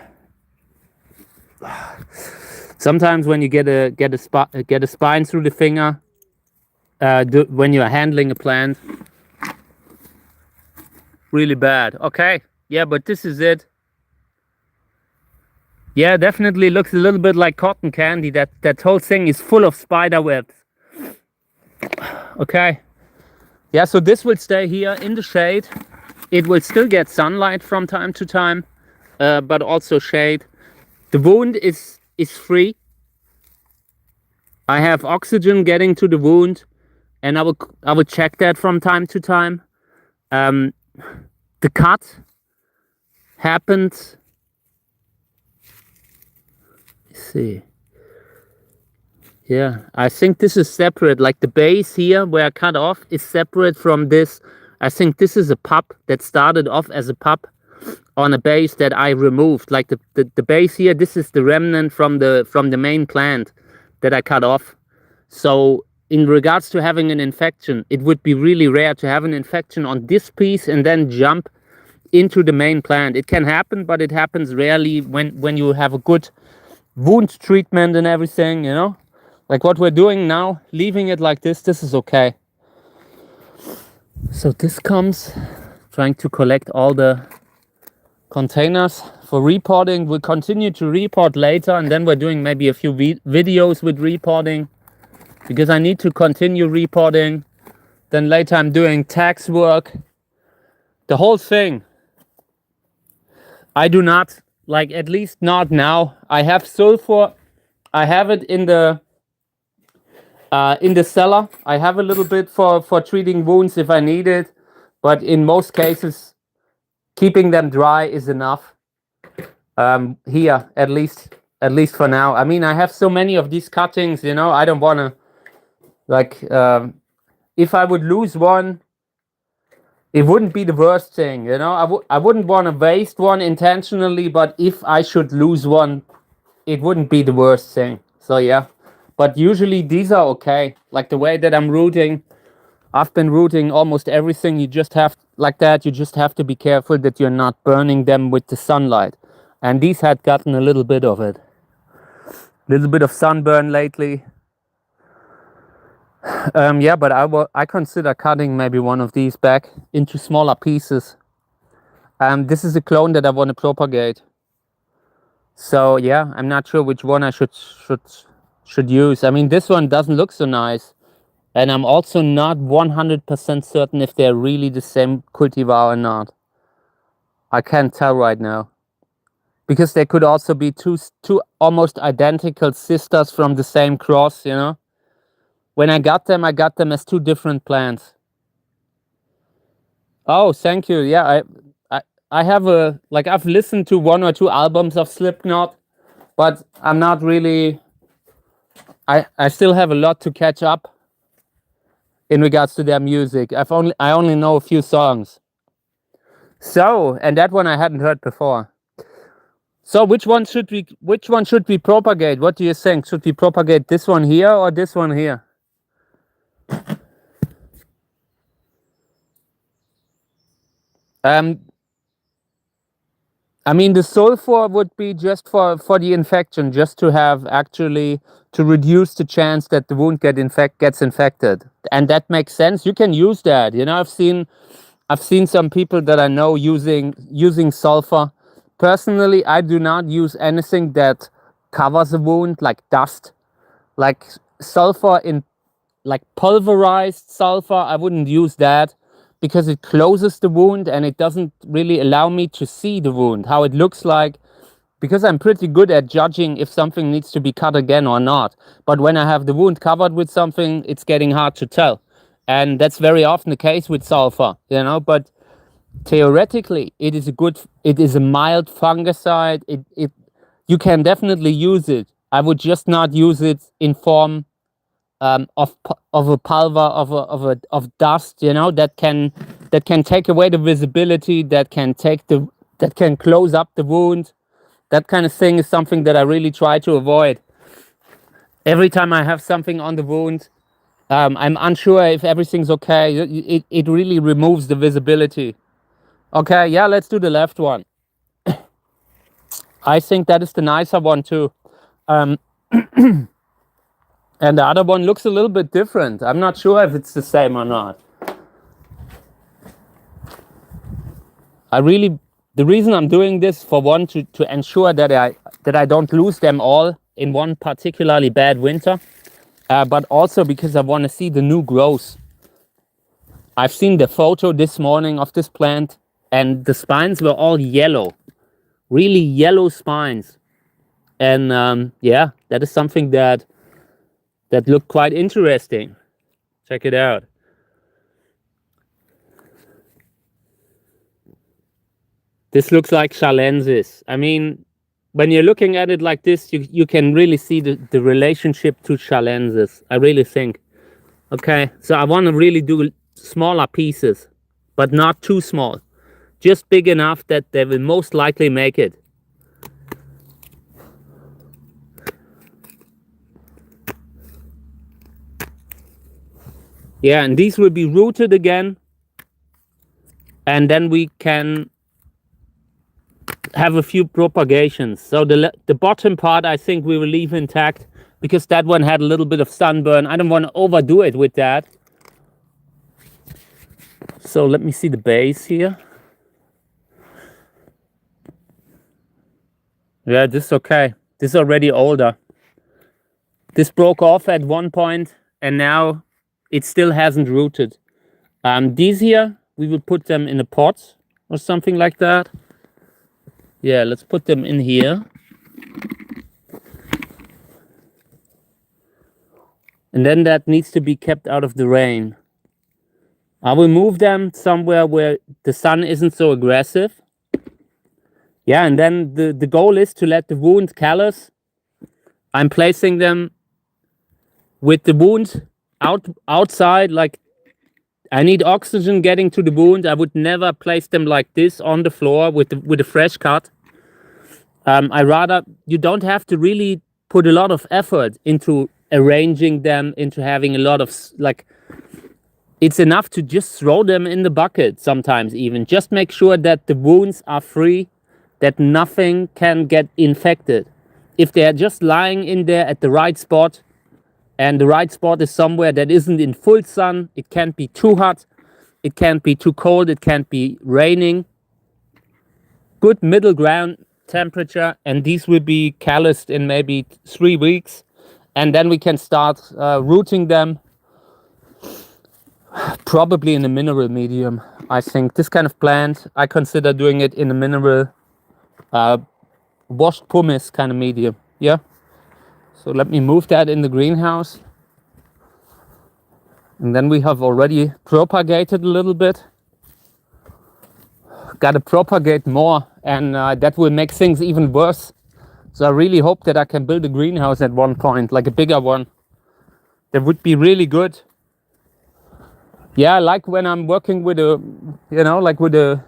Sometimes when you get a spine through the finger, when you're handling a plant, really bad. Okay, yeah, but this is it. Yeah, definitely looks a little bit like cotton candy. That whole thing is full of spider webs. Okay. Yeah, so this will stay here in the shade. It will still get sunlight from time to time, but also shade. The wound is free. I have oxygen getting to the wound, and I will check that from time to time. The cut happened. Let's see. Yeah, I think this is separate. Like the base here where I cut off is separate from this. I think this is a pup that started off as a pup on a base that I removed. Like the base here, this is the remnant from the main plant that I cut off. So in regards to having an infection, it would be really rare to have an infection on this piece and then jump into the main plant. It can happen, but it happens rarely when you have a good wound treatment and everything, you know? Like what we're doing now, leaving it like this is okay. So this comes, trying to collect all the containers for reporting. We'll continue to report later, and then we're doing maybe a few videos with reporting, because I need to continue reporting. Then later I'm doing tax work. The whole thing. I do not, like, at least not now. I have sulfur. I have it in the cellar. I have a little bit for treating wounds if I need it, but in most cases, keeping them dry is enough. Here, at least for now. I mean, I have so many of these cuttings, you know. I don't want to, like, if I would lose one, it wouldn't be the worst thing, you know. I wouldn't want to waste one intentionally, but if I should lose one, it wouldn't be the worst thing. So yeah. But usually these are okay. Like the way that I'm rooting, I've been rooting almost everything. You just have, like that, you just have to be careful that you're not burning them with the sunlight. And these had gotten a little bit of it. A little bit of sunburn lately. Yeah, but I consider cutting maybe one of these back into smaller pieces. This is a clone that I want to propagate. So yeah, I'm not sure which one I should use. I mean, this one doesn't look so nice, and I'm also not 100% certain if they're really the same cultivar or not. I can't tell right now, because they could also be two almost identical sisters from the same cross, you know. When I got them as two different plants. Oh, thank you. Yeah, I have I've listened to 1 or 2 albums of Slipknot, but I'm not really, I still have a lot to catch up in regards to their music. I only know a few songs. So, and that one I hadn't heard before. So which one should we propagate? What do you think? Should we propagate this one here or this one here? I mean, the sulfur would be just for the infection, just to have actually to reduce the chance that the wound gets infected, and that makes sense. You can use that. You know, I've seen some people that I know using sulfur. Personally, I do not use anything that covers a wound, like dust, like sulfur in, like pulverized sulfur. I wouldn't use that, because it closes the wound and it doesn't really allow me to see the wound, how it looks like, because I'm pretty good at judging if something needs to be cut again or not. But when I have the wound covered with something, it's getting hard to tell. And that's very often the case with sulfur, you know. But theoretically, it is a mild fungicide. You can definitely use it. I would just not use it in form of a pulver of dust, you know, that can take away the visibility, that can close up the wound. That kind of thing is something that I really try to avoid. Every time I have something on the wound, I'm unsure if everything's okay. It really removes the visibility. Okay, yeah, let's do the left one. I think that is the nicer one too. And the other one looks a little bit different. I'm not sure if it's the same or not. The reason I'm doing this, for one, to ensure that I don't lose them all in one particularly bad winter, but also because I want to see the new growth. I've seen the photo this morning of this plant, and the spines were all yellow, really yellow spines. And yeah, that is something that looked quite interesting. Check it out. This looks like Shalensis. I mean, when you're looking at it like this, you can really see the relationship to Shalensis, I really think. Okay, so I want to really do smaller pieces, but not too small. Just big enough that they will most likely make it. Yeah, and these will be rooted again. And then we can have a few propagations. So the bottom part, I think we will leave intact, because that one had a little bit of sunburn. I don't want to overdo it with that. So let me see the base here. Yeah, this is okay. This is already older. This broke off at one point, and now it still hasn't rooted. These here, we will put them in a pot or something like that. Yeah, let's put them in here. And then that needs to be kept out of the rain. I will move them somewhere where the sun isn't so aggressive. Yeah, and then the goal is to let the wound callus. I'm placing them with the wound outside, like I need oxygen getting to the wound. I would never place them like this on the floor with a fresh cut. I rather, you don't have to really put a lot of effort into arranging them, into having a lot of, like, it's enough to just throw them in the bucket sometimes even. Just make sure that the wounds are free, that nothing can get infected. If they are just lying in there at the right spot, and the right spot is somewhere that isn't in full sun, it can't be too hot, it can't be too cold, it can't be raining. Good middle ground temperature, and these will be calloused in maybe 3 weeks. And then we can start rooting them, probably in a mineral medium. I think this kind of plant, I consider doing it in a mineral washed pumice kind of medium. Yeah. So let me move that in the greenhouse. And then we have already propagated a little bit. Got to propagate more, and that will make things even worse. So I really hope that I can build a greenhouse at one point, like a bigger one. That would be really good. Yeah, like when I'm working with a, like with a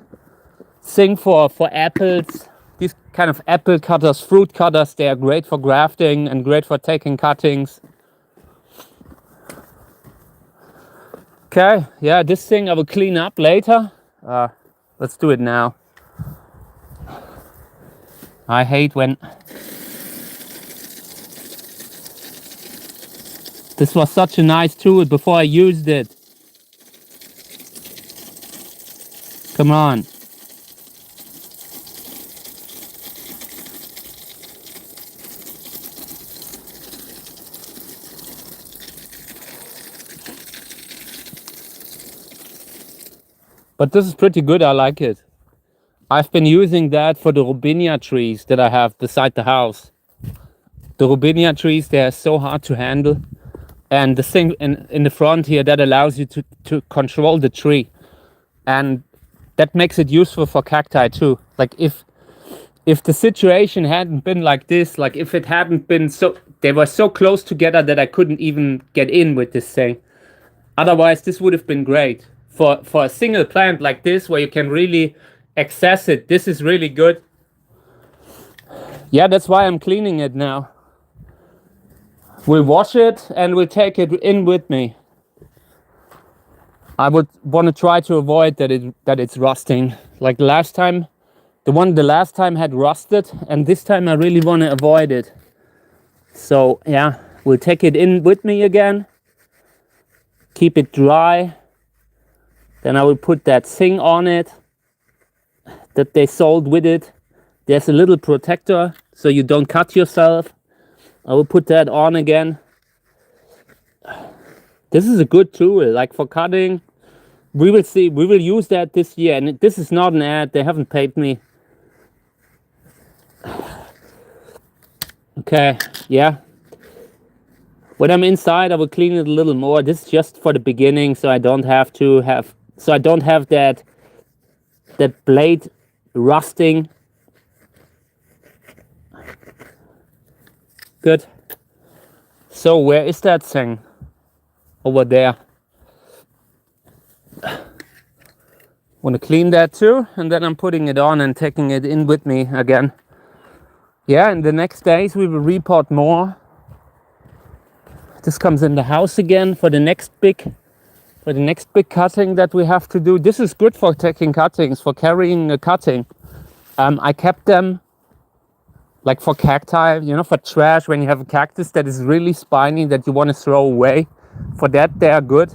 thing for apples. These kind of apple cutters, fruit cutters, they are great for grafting and great for taking cuttings. Okay, yeah, this thing I will clean up later. Let's do it now. I hate when... This was such a nice tool before I used it. Come on. But this is pretty good, I like it. I've been using that for the robinia trees that I have beside the house. The robinia trees, they are so hard to handle. And the thing in the front here, that allows you to control the tree. And that makes it useful for cacti too. Like if the situation hadn't been like this, like if it hadn't been so, they were so close together that I couldn't even get in with this thing. Otherwise, this would have been great. For a single plant like this, where you can really access it, this is really good. Yeah, that's why I'm cleaning it now. We'll wash it and we'll take it in with me. I would want to try to avoid that it's rusting. Like the last time had rusted, and this time I really want to avoid it. So yeah, we'll take it in with me again, keep it dry. Then I will put that thing on it that they sold with it. There's a little protector so you don't cut yourself. I will put that on again. This is a good tool, like for cutting. We will see, we will use that this year. And this is not an ad, they haven't paid me. Okay, yeah. When I'm inside, I will clean it a little more. This is just for the beginning, so I don't have that blade rusting. Good. So where is that thing? Over there. Want to clean that too, and then I'm putting it on and taking it in with me again. Yeah, in the next days we will report more. This comes in the house again for the next big cutting that we have to do. This is good for taking cuttings, for carrying a cutting. I kept them like for cacti, you know, for trash. When you have a cactus that is really spiny that you want to throw away, for that they are good.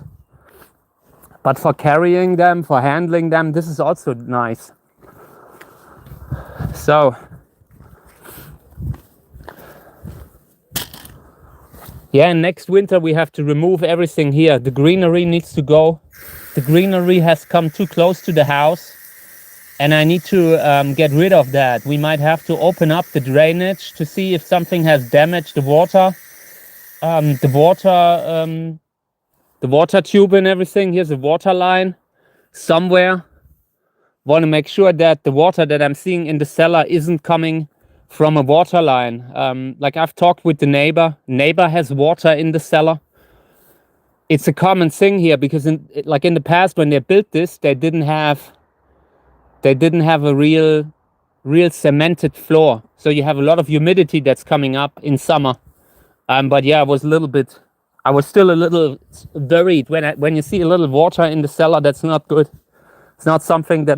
But for carrying them, for handling them, this is also nice. So yeah, next winter we have to remove everything here. The greenery needs to go. The greenery has come too close to the house, and I need to get rid of that. We might have to open up the drainage to see if something has damaged the water. The water tube and everything. Here's a water line somewhere. Want to make sure that the water that I'm seeing in the cellar isn't coming from a water line. Like I've talked with the neighbor. Neighbor has water in the cellar. It's a common thing here because in the past when they built this, they didn't have a real cemented floor. So you have a lot of humidity that's coming up in summer. But yeah, I was still a little worried when you see a little water in the cellar. That's not good. It's not something that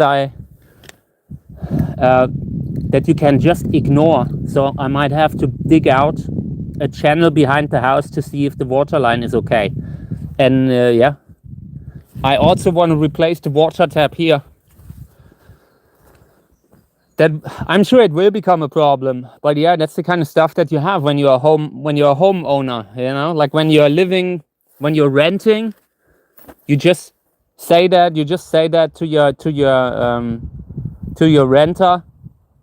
that you can just ignore. So I might have to dig out a channel behind the house to see if the water line is okay. And yeah, I also want to replace the water tap here. That I'm sure it will become a problem, but yeah, that's the kind of stuff that you have when you're a homeowner, you know, like when you're renting, you just say that to your renter,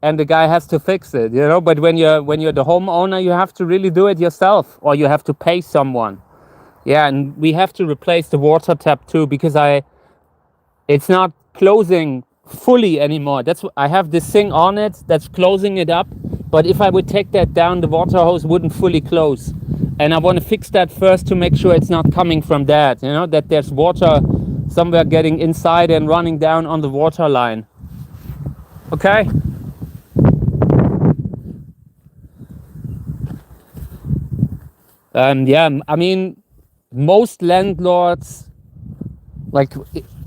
and the guy has to fix it, you know. But when you're the homeowner, you have to really do it yourself, or you have to pay someone. Yeah, and we have to replace the water tap too, because it's not closing fully anymore. I have this thing on it that's closing it up, but if I would take that down, the water hose wouldn't fully close, and I want to fix that first to make sure it's not coming from that, you know, that there's water somewhere getting inside and running down on the water line. Okay. Yeah, I mean, most landlords, like,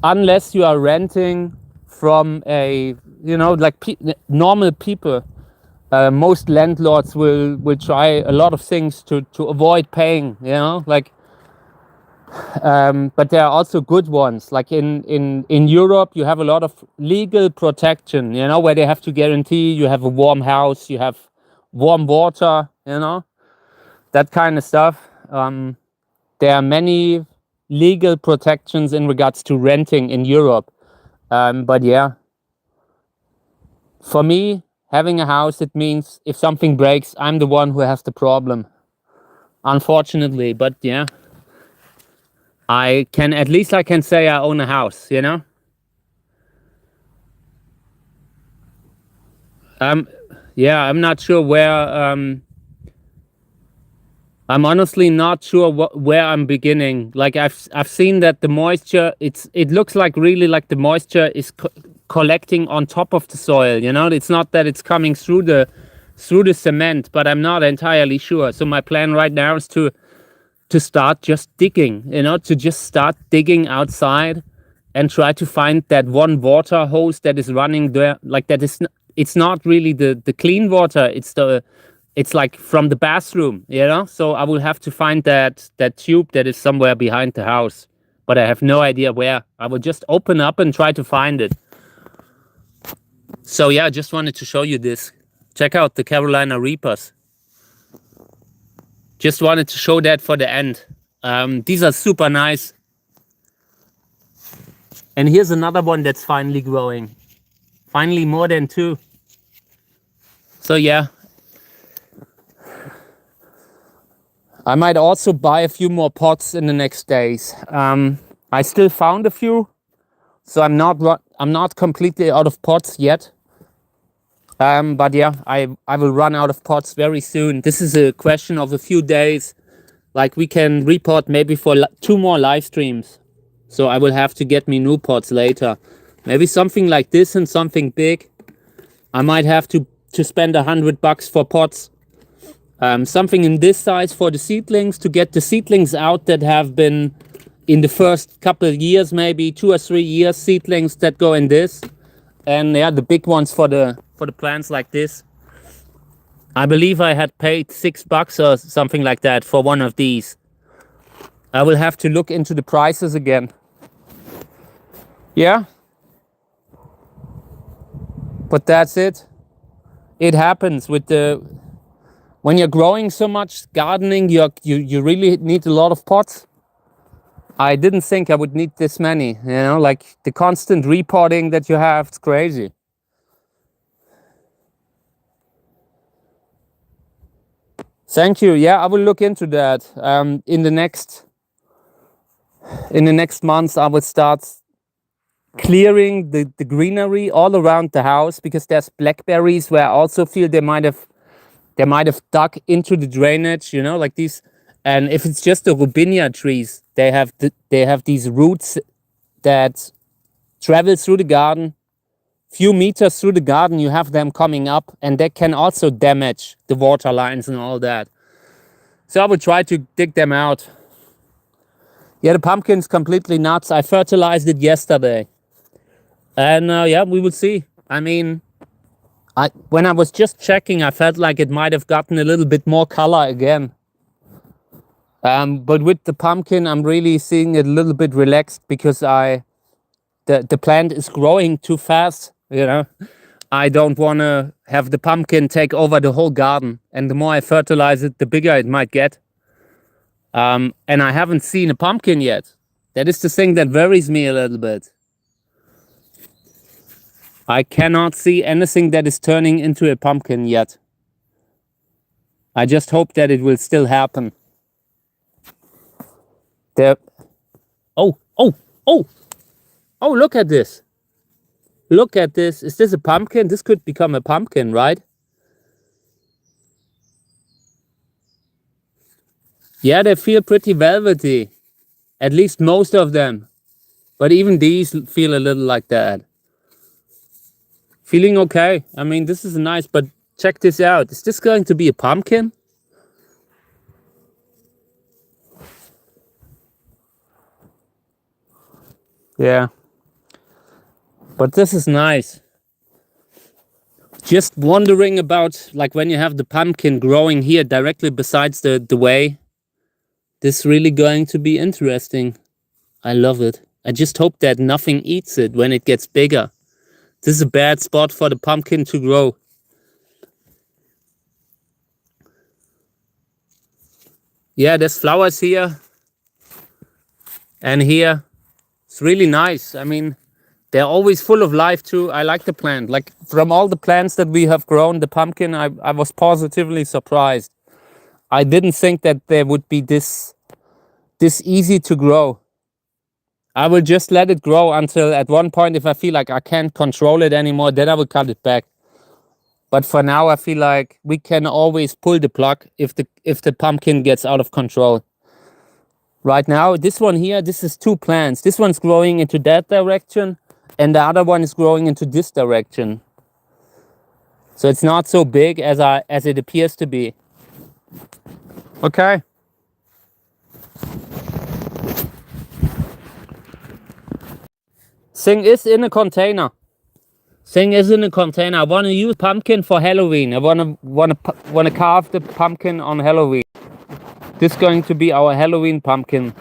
unless you are renting from a, you know, like normal people, most landlords will try a lot of things to avoid paying, you know, like, but there are also good ones. Like in Europe, you have a lot of legal protection, you know, where they have to guarantee you have a warm house, you have warm water, you know, that kind of stuff. There are many legal protections in regards to renting in Europe. But yeah, for me, having a house, it means if something breaks, I'm the one who has the problem, unfortunately. But yeah, I can say I own a house, you know. Yeah, I'm not sure where. I'm honestly not sure where I'm beginning. Like I've seen that the moisture, it looks like really like the moisture is collecting on top of the soil, you know. It's not that it's coming through the cement, but I'm not entirely sure. So my plan right now is to to start just digging, you know, to just start digging outside and try to find that one water hose that is running there, like that is, it's not really the clean water, it's like from the bathroom, you know. So I will have to find that tube that is somewhere behind the house, but I have no idea where. I will just open up and try to find it. So yeah, I just wanted to show you this. Check out the Carolina Reapers. Just wanted to show that for the end. These are super nice. And here's another one that's finally growing. Finally more than 2. So yeah. I might also buy a few more pots in the next days. I still found a few. So I'm not completely out of pots yet. But yeah, I will run out of pots very soon. This is a question of a few days. Like we can report maybe for 2 more live streams. So I will have to get me new pots later. Maybe something like this and something big. I might have to spend $100 for pots. Something in this size for the seedlings, to get the seedlings out that have been in the first couple of years, maybe 2 or 3 years, seedlings that go in this. And yeah, the big ones for the plants like this. I believe I had paid $6 or something like that for one of these. I will have to look into the prices again. Yeah. But that's it. It happens with when you're growing so much gardening, you really need a lot of pots. I didn't think I would need this many, you know, like the constant repotting that you have, it's crazy. Thank you. Yeah, I will look into that. In the next months, I will start clearing the greenery all around the house, because there's blackberries where I also feel they might have dug into the drainage, you know, like these. And if it's just the robinia trees, they have these roots that travel through the garden. Few meters through the garden, you have them coming up, and they can also damage the water lines and all that. So I will try to dig them out. Yeah, the pumpkin's completely nuts. I fertilized it yesterday. And yeah, we will see. I mean, when I was just checking, I felt like it might have gotten a little bit more color again. But with the pumpkin, I'm really seeing it a little bit relaxed, because the plant is growing too fast, you know. I don't want to have the pumpkin take over the whole garden. And the more I fertilize it, the bigger it might get. And I haven't seen a pumpkin yet. That is the thing that worries me a little bit. I cannot see anything that is turning into a pumpkin yet. I just hope that it will still happen. Oh, look at this. Look at this. Is this a pumpkin? This could become a pumpkin, right? Yeah, they feel pretty velvety. At least most of them. But even these feel a little like that. Feeling okay. I mean, this is nice, but check this out. Is this going to be a pumpkin? Yeah. But this is nice. Just wondering about, like, when you have the pumpkin growing here directly besides the way. This is really going to be interesting. I love it. I just hope that nothing eats it when it gets bigger. This is a bad spot for the pumpkin to grow. Yeah, there's flowers here. And here. It's really nice. I mean, they're always full of life too. I like the plant. Like, from all the plants that we have grown, the pumpkin, I was positively surprised. I didn't think that they would be this easy to grow. I will just let it grow until at one point, if I feel like I can't control it anymore, then I will cut it back. But for now, I feel like we can always pull the plug if the pumpkin gets out of control. Right now, this one here, this is 2 plants. This one's growing into that direction, and the other one is growing into this direction. So it's not so big as it appears to be. Okay. Thing is in a container. Thing is in a container. I want to use pumpkin for Halloween. I want to carve the pumpkin on Halloween. This is going to be our Halloween pumpkin,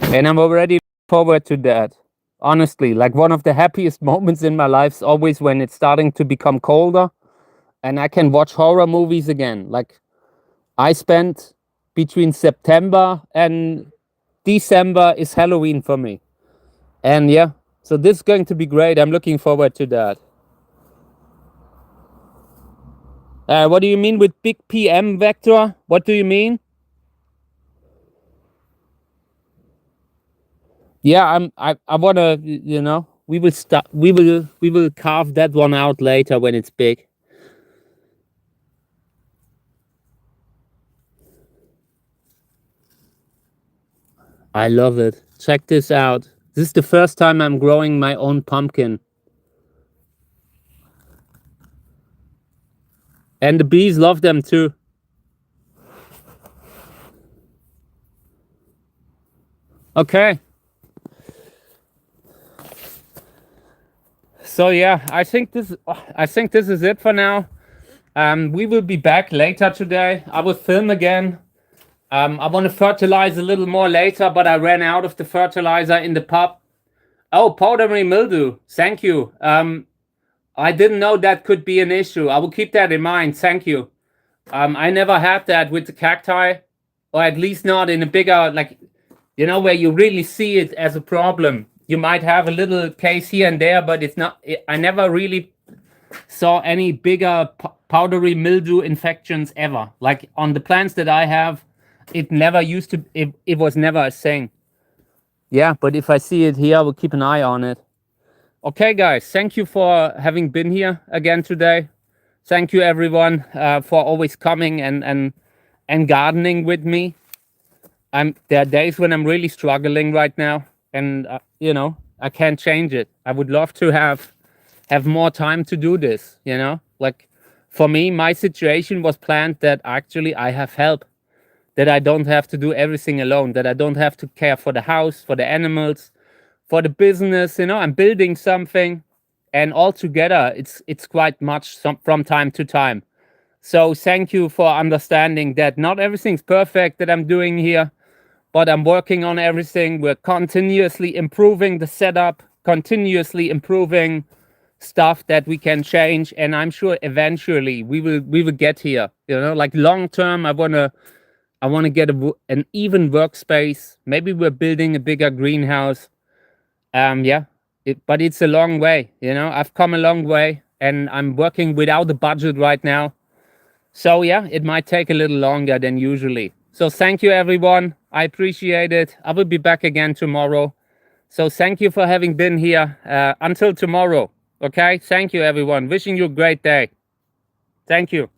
and I'm already forward to that. Honestly, like one of the happiest moments in my life is always when it's starting to become colder, and I can watch horror movies again. Like I spent between September and December is Halloween for me, and yeah. So this is going to be great. I'm looking forward to that. What do you mean with big PM vector? What do you mean? Yeah, I wanna, you know, we will carve that one out later when it's big. I love it. Check this out. This is the first time I'm growing my own pumpkin. And the bees love them too. Okay. So yeah, I think this is it for now. We will be back later today. I will film again. I want to fertilize a little more later, but I ran out of the fertilizer in the pub. Oh, powdery mildew. Thank you. I didn't know that could be an issue. I will keep that in mind. Thank you. I never had that with the cacti, or at least not in a bigger, like, you know, where you really see it as a problem. You might have a little case here and there, but it's not. I never really saw any bigger powdery mildew infections ever. Like on the plants that I have, it never used to. It was never a thing. Yeah, but if I see it here, I will keep an eye on it. Okay, guys, thank you for having been here again today. Thank you, everyone, for always coming and gardening with me. There are days when I'm really struggling right now, and you know, I can't change it. I would love to have more time to do this. You know, like for me, my situation was planned that actually I have help, that I don't have to do everything alone, that I don't have to care for the house, for the animals, for the business. You know, I'm building something, and altogether, it's quite much from time to time. So thank you for understanding that not everything's perfect that I'm doing here, but I'm working on everything. We're continuously improving the setup, continuously improving stuff that we can change, and I'm sure eventually we will get here. You know, like long term, I wanna get an even workspace. Maybe we're building a bigger greenhouse. Yeah, but it's a long way. You know, I've come a long way, and I'm working without a budget right now. So yeah, it might take a little longer than usually. So thank you, everyone. I appreciate it. I will be back again tomorrow. So thank you for having been here. Until tomorrow. Okay. Thank you, everyone. Wishing you a great day. Thank you.